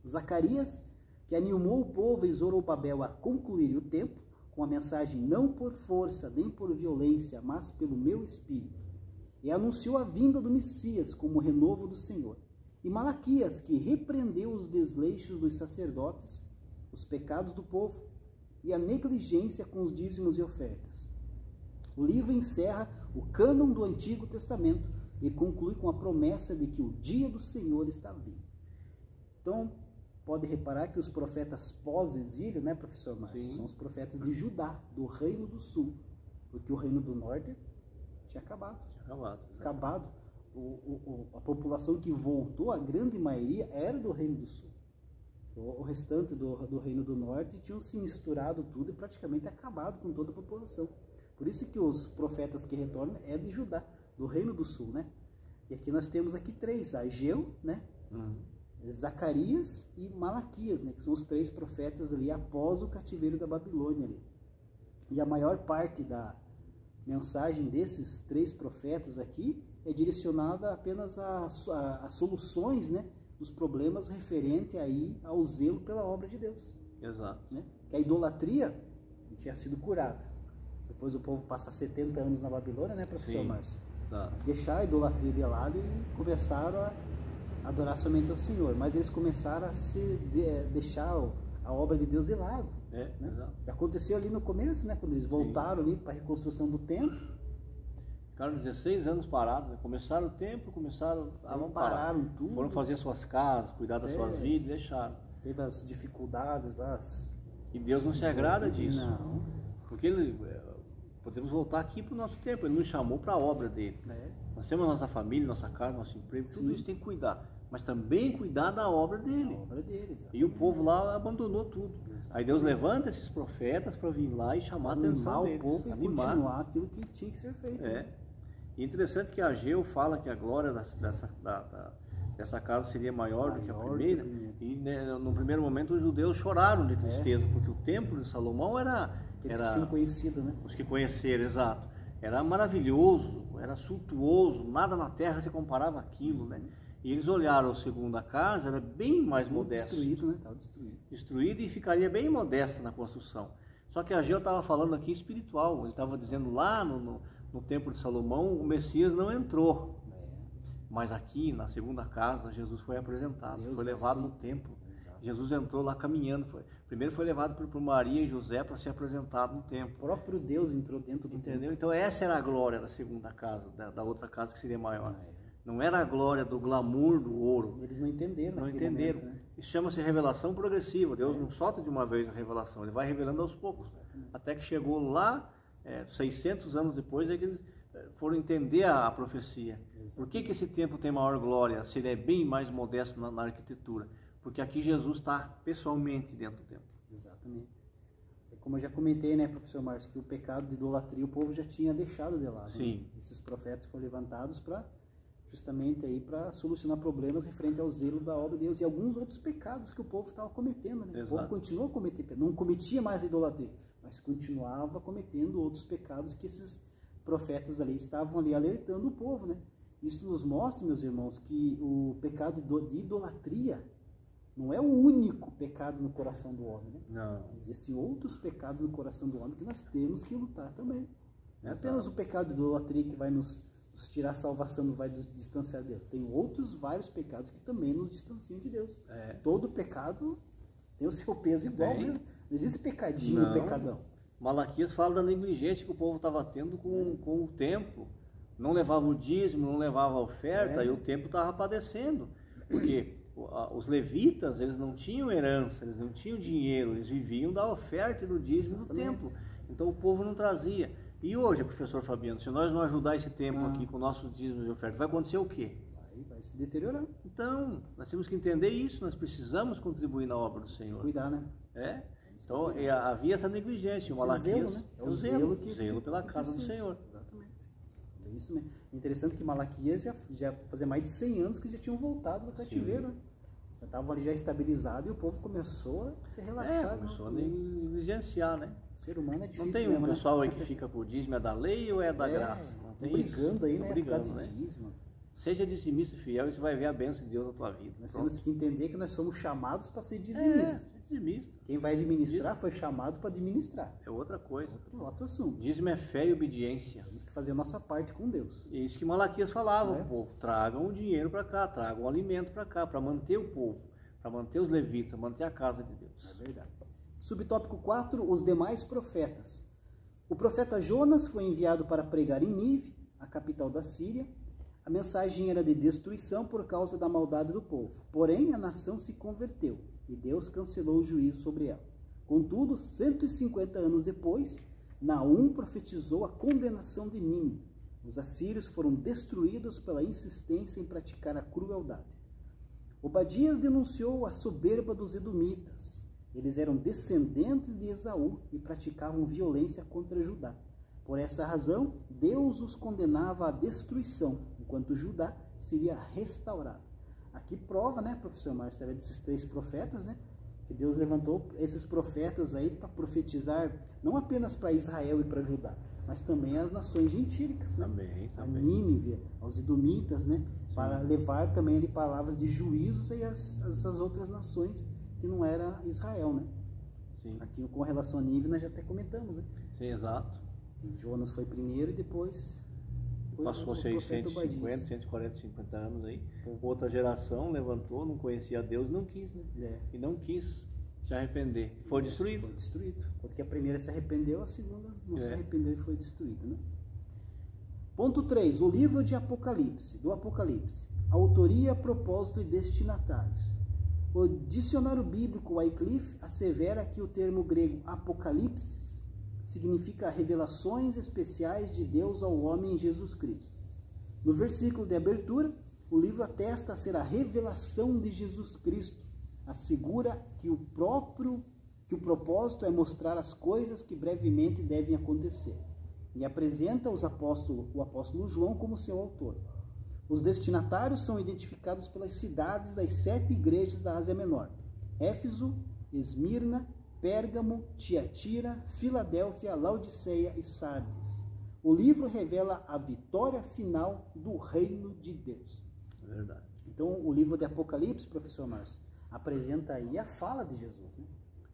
Zacarias, que animou o povo e Zorobabel a concluir o templo, com a mensagem não por força nem por violência, mas pelo meu espírito, e anunciou a vinda do Messias como renovo do Senhor. E Malaquias, que repreendeu os desleixos dos sacerdotes, os pecados do povo e a negligência com os dízimos e ofertas. O livro encerra o cânon do Antigo Testamento, e conclui com a promessa de que o dia do Senhor está vindo. Então, pode reparar que os profetas pós-exílio, né, professor Márcio, são os profetas de Judá, do Reino do Sul, porque o Reino do Norte tinha acabado. Acabado. A população que voltou, a grande maioria, era do Reino do Sul. O restante do Reino do Norte tinham se misturado tudo e praticamente acabado com toda a população. Por isso que os profetas que retornam é de Judá, do Reino do Sul, né? E aqui nós temos aqui 3, Ageu, né? Zacarias e Malaquias, né? Que são os 3 profetas ali após o cativeiro da Babilônia ali. E a maior parte da mensagem desses 3 profetas aqui é direcionada apenas a soluções, né, dos problemas referente aí ao zelo pela obra de Deus. Exato. Né? Que a idolatria tinha sido curada. Depois o povo passa 70 anos na Babilônia, né, professor Márcio? Deixaram a idolatria de lado e começaram a adorar somente ao Senhor. Mas eles começaram a deixar a obra de Deus de lado. Né? Aconteceu ali no começo, né, quando eles voltaram ali para a reconstrução do templo. Ficaram 16 anos parados, né? Começaram o templo, pararam tudo. Foram fazer suas casas, cuidar das suas vidas, deixaram. Teve as dificuldades lá. E Deus não se agrada disso. Não. Porque podemos voltar aqui para o nosso tempo, Ele nos chamou para a obra dele. Nós temos nossa família, nossa casa, nosso emprego, tudo isso tem que cuidar. Mas também cuidar da obra dele. E o povo lá abandonou tudo. Aí Deus levanta esses profetas para vir lá e chamar a atenção deles. O povo e continuar aquilo que tinha que ser feito. E interessante que Ageu fala que a glória dessa casa seria maior do que a primeira. E no primeiro momento os judeus choraram de tristeza, porque o templo de Salomão era aqueles que tinham conhecido, né? Os que conheceram, exato. Era maravilhoso, era suntuoso, nada na terra se comparava àquilo, né? E eles olharam a segunda casa, era bem mais modesta. Destruído, né? Estava destruído. Destruído e ficaria bem modesta na construção. Só que Ageu estava falando aqui espiritual, ele estava dizendo lá no templo de Salomão, o Messias não entrou. Mas aqui, na segunda casa, Jesus foi apresentado, foi levado no templo. Jesus entrou lá caminhando. Primeiro foi levado por Maria e José para ser apresentado no templo. O próprio Deus entrou dentro do templo. Então essa era a glória da segunda casa, da outra casa que seria maior. Não era a glória do glamour do ouro. Eles não entenderam. Não entenderam. Momento, né? Isso chama-se revelação progressiva. Deus não solta de uma vez a revelação, Ele vai revelando aos poucos. Até que chegou lá, 600 anos depois, é que eles foram entender a profecia. Por que esse templo tem maior glória, se ele é bem mais modesto na arquitetura? Porque aqui Jesus está pessoalmente dentro do templo. Exatamente. Como eu já comentei, né, professor Márcio, que o pecado de idolatria o povo já tinha deixado de lado. Sim. Né? Esses profetas foram levantados justamente aí para solucionar problemas referente ao zelo da obra de Deus e alguns outros pecados que o povo estava cometendo. Né? O povo continuou a cometer, não cometia mais a idolatria, mas continuava cometendo outros pecados que esses profetas ali estavam ali alertando o povo, né? Isso nos mostra, meus irmãos, que o pecado de idolatria não é o único pecado no coração do homem, né? Não. Existem outros pecados no coração do homem que nós temos que lutar também. Não é apenas o pecado de idolatria que vai nos tirar a salvação, não vai nos distanciar de Deus. Tem vários pecados que também nos distanciam de Deus. Todo pecado tem o seu peso igual, né? Não existe pecadinho, pecadão. Malaquias fala da negligência que o povo estava tendo com o templo. Não levava o dízimo, não levava a oferta, e o templo estava padecendo. Porque os levitas, eles não tinham herança, eles não tinham dinheiro, eles viviam da oferta e do dízimo do templo. Então o povo não trazia. E hoje, professor Fabiano, se nós não ajudar esse templo aqui com nossos dízimos de oferta, vai acontecer o quê? Vai se deteriorar. Então, nós temos que entender isso, nós precisamos contribuir na obra do Senhor. Cuidar, né? Então, havia essa negligência. O Malaquias, zelo, né? É o zelo pela casa do Senhor. Exatamente. É isso mesmo. Interessante que Malaquias já fazia mais de 100 anos que já tinham voltado do cativeiro, né? Já estavam ali já estabilizados e o povo começou a se relaxar. Começou a negligenciar, né? O ser humano é difícil. Não tem um pessoal aí que fica por dízimo, é da lei ou é da graça? Não tem brigando isso. Aí, né? Brigando, por causa de dízimo. Seja dizimista fiel e você vai ver a bênção de Deus na tua vida. Nós temos que entender que nós somos chamados para ser dizimistas. Dizimista. Quem vai administrar foi chamado para administrar. É outra coisa. Outro assunto. Dízimo é fé e obediência. Temos que fazer a nossa parte com Deus. É isso que Malaquias falava ao povo. Tragam o dinheiro para cá, tragam o alimento para cá, para manter o povo, para manter os levitas, manter a casa de Deus. É verdade. Subtópico 4, os demais profetas. O profeta Jonas foi enviado para pregar em Nínive, a capital da Síria. A mensagem era de destruição por causa da maldade do povo. Porém, a nação se converteu e Deus cancelou o juízo sobre ela. Contudo, 150 anos depois, Naum profetizou a condenação de Nínive. Os assírios foram destruídos pela insistência em praticar a crueldade. Obadias denunciou a soberba dos edomitas. Eles eram descendentes de Esaú e praticavam violência contra Judá. Por essa razão, Deus os condenava à destruição, enquanto Judá seria restaurado. Aqui prova, né, professor Márcio, através desses 3 profetas, né, que Deus levantou esses profetas aí para profetizar, não apenas para Israel e para Judá, mas também às nações gentílicas, né? A Nínive, aos edomitas, né, para levar também ali palavras de juízos aí às outras nações que não era Israel, né? Sim. Aqui com relação a Nínive nós já até comentamos, né? Sim, exato. Jonas foi primeiro e depois passou-se aí 150, 140, 50 anos aí. Outra geração levantou, não conhecia Deus, não quis, né? E não quis se arrepender. Foi destruído. Foi destruído. Enquanto que a primeira se arrependeu, a segunda não se arrependeu e foi destruída, né? Ponto 3. O livro de Apocalipse, do Apocalipse. Autoria, propósito e destinatários. O dicionário bíblico Wycliffe assevera que o termo grego apocalipsis significa revelações especiais de Deus ao homem em Jesus Cristo. No versículo de abertura, o livro atesta ser a revelação de Jesus Cristo, assegura que o propósito é mostrar as coisas que brevemente devem acontecer, e apresenta o apóstolo João como seu autor. Os destinatários são identificados pelas cidades das 7 igrejas da Ásia Menor: Éfeso, Esmirna, Pérgamo, Tiatira, Filadélfia, Laodiceia e Sardes. O livro revela a vitória final do reino de Deus. É verdade. Então, o livro de Apocalipse, professor Márcio, apresenta aí a fala de Jesus, né?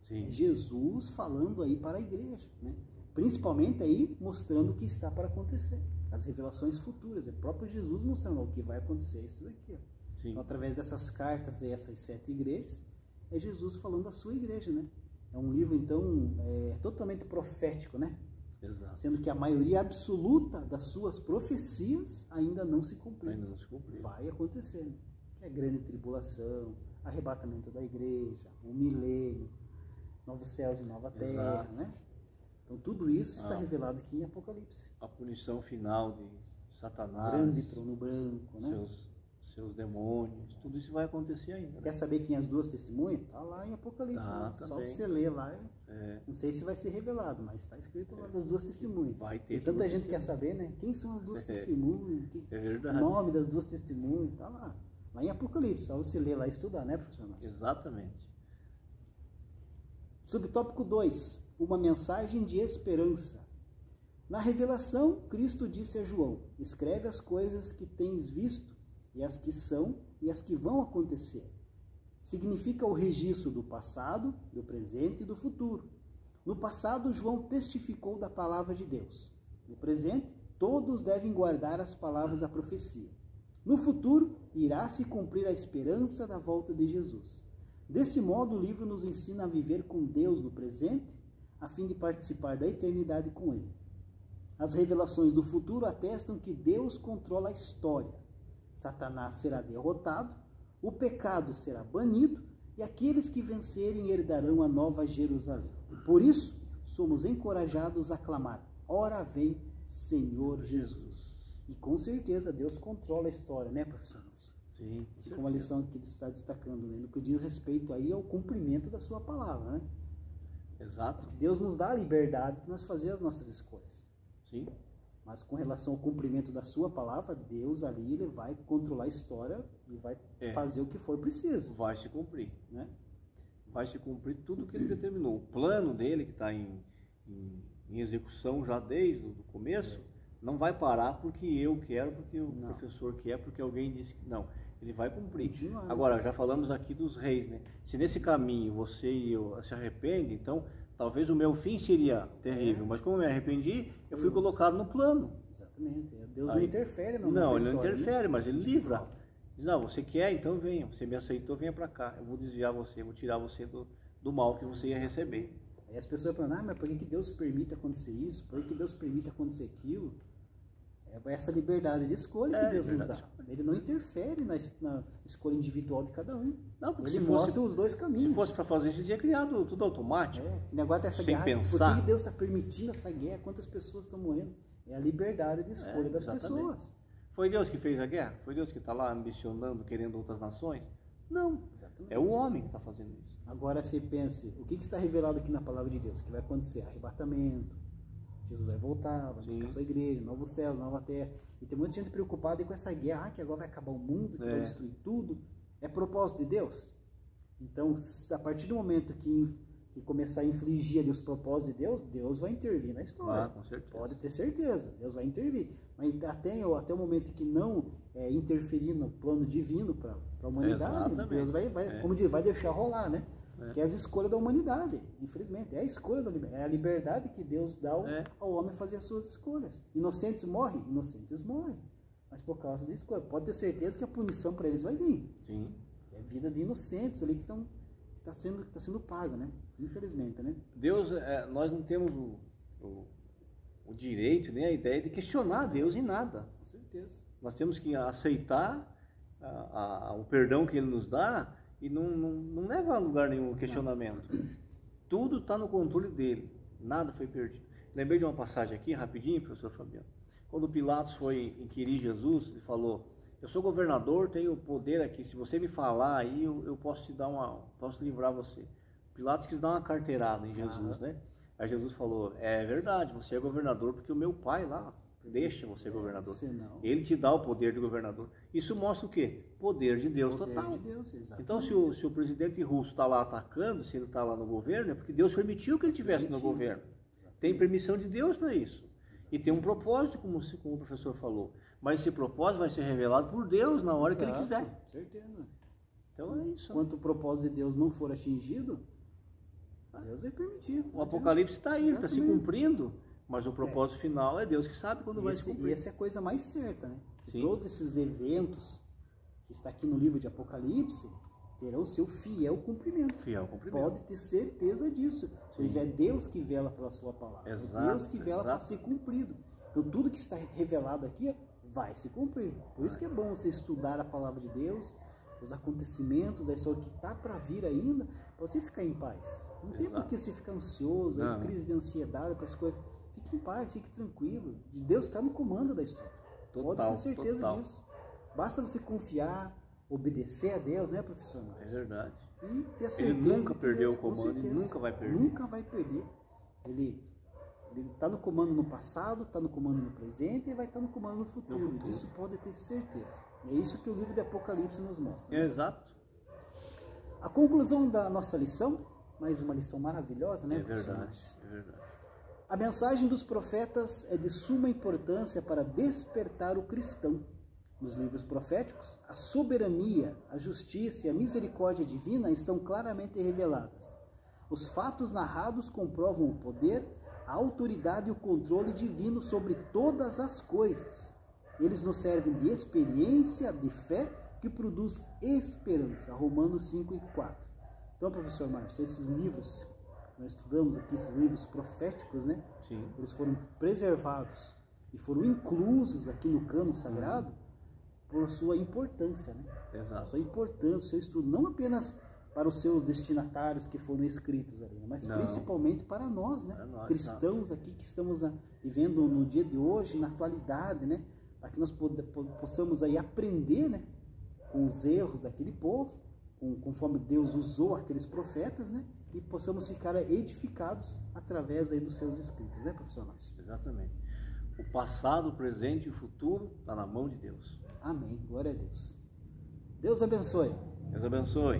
Sim. Jesus falando aí para a igreja, né? Principalmente aí mostrando o que está para acontecer, as revelações futuras, é o próprio Jesus mostrando o que vai acontecer, isso daqui. Sim. Então, através dessas cartas e essas 7 igrejas, é Jesus falando da sua igreja, né? É um livro, então, totalmente profético, né? Exato. Sendo que a maioria absoluta das suas profecias ainda não se cumpriu. Ainda não se cumpriu. Vai acontecer, né? É grande tribulação, arrebatamento da igreja, o milênio, novos céus e nova terra, né? Então, tudo isso está revelado aqui em Apocalipse. A punição final de Satanás. Grande trono branco, né? Seus demônios, tudo isso vai acontecer ainda. Né? Quer saber quem é as 2 testemunhas? Está lá em Apocalipse, né? Só para você ler lá. Não sei se vai ser revelado, mas está escrito lá das 2 testemunhas. Vai ter. E tanta gente quer saber, né? Quem são as 2 testemunhas? É verdade. O nome das 2 testemunhas, está lá. Lá em Apocalipse, só você ler lá e estudar, né, professor Márcio? Exatamente. Subtópico 2. Uma mensagem de esperança. Na revelação, Cristo disse a João: escreve as coisas que tens visto, e as que são e as que vão acontecer. Significa o registro do passado, do presente e do futuro. No passado, João testificou da palavra de Deus. No presente, todos devem guardar as palavras da profecia. No futuro, irá se cumprir a esperança da volta de Jesus. Desse modo, o livro nos ensina a viver com Deus no presente, a fim de participar da eternidade com Ele. As revelações do futuro atestam que Deus controla a história. Satanás será derrotado, o pecado será banido e aqueles que vencerem herdarão a nova Jerusalém. Por isso, somos encorajados a clamar: ora vem, Senhor Jesus. E com certeza Deus controla a história, né, professor? Sim. Assim como a lição que está destacando, né, no que diz respeito aí ao cumprimento da sua palavra, né? Exato. Porque Deus nos dá a liberdade de nós fazer as nossas escolhas. Sim. Mas com relação ao cumprimento da sua palavra, Deus ali ele vai controlar a história e vai fazer o que for preciso. Vai se cumprir. Né? Vai se cumprir tudo o que ele determinou. O plano dele, que está em execução já desde o começo, não vai parar porque eu quero, porque o professor quer, porque alguém disse que não. Ele vai cumprir. Continuar, né? Agora, já falamos aqui dos reis, né? Se nesse caminho você e eu se arrependem, então talvez o meu fim seria terrível, mas como eu me arrependi, eu fui colocado no plano. Exatamente. Deus não interfere na nossa Não, ele história, não interfere, né? mas ele livra. Diz, não, você quer, então venha. Você me aceitou, venha para cá. Eu vou desviar você, vou tirar você do mal que você ia receber. Aí as pessoas falam, mas por que Deus permite acontecer isso? Por que Deus permite acontecer aquilo? É essa liberdade de escolha que Deus nos dá. Ele não interfere na escolha individual de cada um. Não, porque ele mostra os dois caminhos. Se fosse para fazer isso, tinha criado tudo automático. Agora essa sem guerra, pensar. por que Deus está permitindo essa guerra? Quantas pessoas estão morrendo? É a liberdade de escolha das pessoas. Foi Deus que fez a guerra? Foi Deus que está lá ambicionando, querendo outras nações? Não. Exatamente. É o homem que está fazendo isso. Agora você pense, o que está revelado aqui na palavra de Deus? Que vai acontecer? Arrebatamento. Jesus vai voltar, vai buscar a sua igreja, novo céu, nova terra. E tem muita gente preocupada com essa guerra, que agora vai acabar o mundo, que vai destruir tudo. É propósito de Deus? Então, a partir do momento que começar a infligir ali os propósitos de Deus, Deus vai intervir na história. Com certeza. Pode ter certeza, Deus vai intervir. Mas até o momento que não interferir no plano divino para a humanidade, Deus como diz, vai deixar rolar, né? Que é as escolhas da humanidade, infelizmente. É a escolha da liberdade. É a liberdade que Deus dá ao homem fazer as suas escolhas. Inocentes morrem? Inocentes morrem. Mas por causa da escolha. Pode ter certeza que a punição para eles vai vir. Sim. É a vida de inocentes ali que está sendo pago, né? Infelizmente, né? Deus, nós não temos o direito, nem a ideia de questionar Deus em nada. Com certeza. Nós temos que aceitar o perdão que Ele nos dá e não leva a lugar nenhum questionamento. Tudo está no controle dele, nada foi perdido. Lembrei de uma passagem aqui, rapidinho, professor Fabiano. Quando Pilatos foi inquirir Jesus, ele falou: eu sou governador, tenho poder aqui, se você me falar aí, eu posso te dar posso livrar você. Pilatos quis dar uma carteirada em Jesus, né? Aí Jesus falou: é verdade, você é governador porque o meu pai lá deixa você governador. Ele te dá o poder de governador. Isso mostra o quê? Poder de Deus total. De Deus, então, se o presidente russo está lá atacando, se ele está lá no governo, é porque Deus permitiu que ele estivesse no governo. Tem permissão de Deus para isso. E tem um propósito, como o professor falou. Mas esse propósito vai ser revelado por Deus na hora que Ele quiser. Certeza. Então é isso. Enquanto o propósito de Deus não for atingido, Deus vai permitir. O Apocalipse está aí, está se cumprindo. Mas o propósito final é Deus que sabe quando vai se cumprir. E essa é a coisa mais certa, né? Que todos esses eventos que está aqui no livro de Apocalipse terão seu fiel cumprimento. Pode ter certeza disso. Pois é Deus que vela pela sua palavra. É Deus que vela para ser cumprido. Então tudo que está revelado aqui vai se cumprir. Por isso que é bom você estudar a palavra de Deus, os acontecimentos da história que está para vir ainda, para você ficar em paz. Não tem por que você ficar ansioso, crise de ansiedade para as coisas. Fique em paz, fique tranquilo. Deus está no comando da história. Pode ter certeza disso. Basta você confiar, obedecer a Deus, né, professor? É verdade. E ter a certeza. Ele nunca perdeu o comando e nunca vai perder. Nunca vai perder. Ele está no comando no passado, está no comando no presente e vai estar no comando no futuro. Disso pode ter certeza. É isso que o livro de Apocalipse nos mostra. Né? Exato. A conclusão da nossa lição, mais uma lição maravilhosa, né, professor? É verdade. A mensagem dos profetas é de suma importância para despertar o cristão. Nos livros proféticos, a soberania, a justiça e a misericórdia divina estão claramente reveladas. Os fatos narrados comprovam o poder, a autoridade e o controle divino sobre todas as coisas. Eles nos servem de experiência, de fé, que produz esperança. Romanos 5 e 4. Então, professor Márcio, esses livros, nós estudamos aqui, esses livros proféticos, né? Sim. Eles foram preservados e foram inclusos aqui no cânon sagrado por sua importância, né? Exato. Sua importância, seu estudo, não apenas para os seus destinatários que foram escritos ali, mas principalmente para nós, né? Cristãos aqui que estamos vivendo no dia de hoje, na atualidade, né? Para que nós possamos aí aprender, né? Com os erros daquele povo, conforme Deus usou aqueles profetas, né? E possamos ficar edificados através aí dos seus escritos, né, professor Márcio? Exatamente. O passado, o presente e o futuro está na mão de Deus. Amém. Glória a Deus. Deus abençoe. Deus abençoe.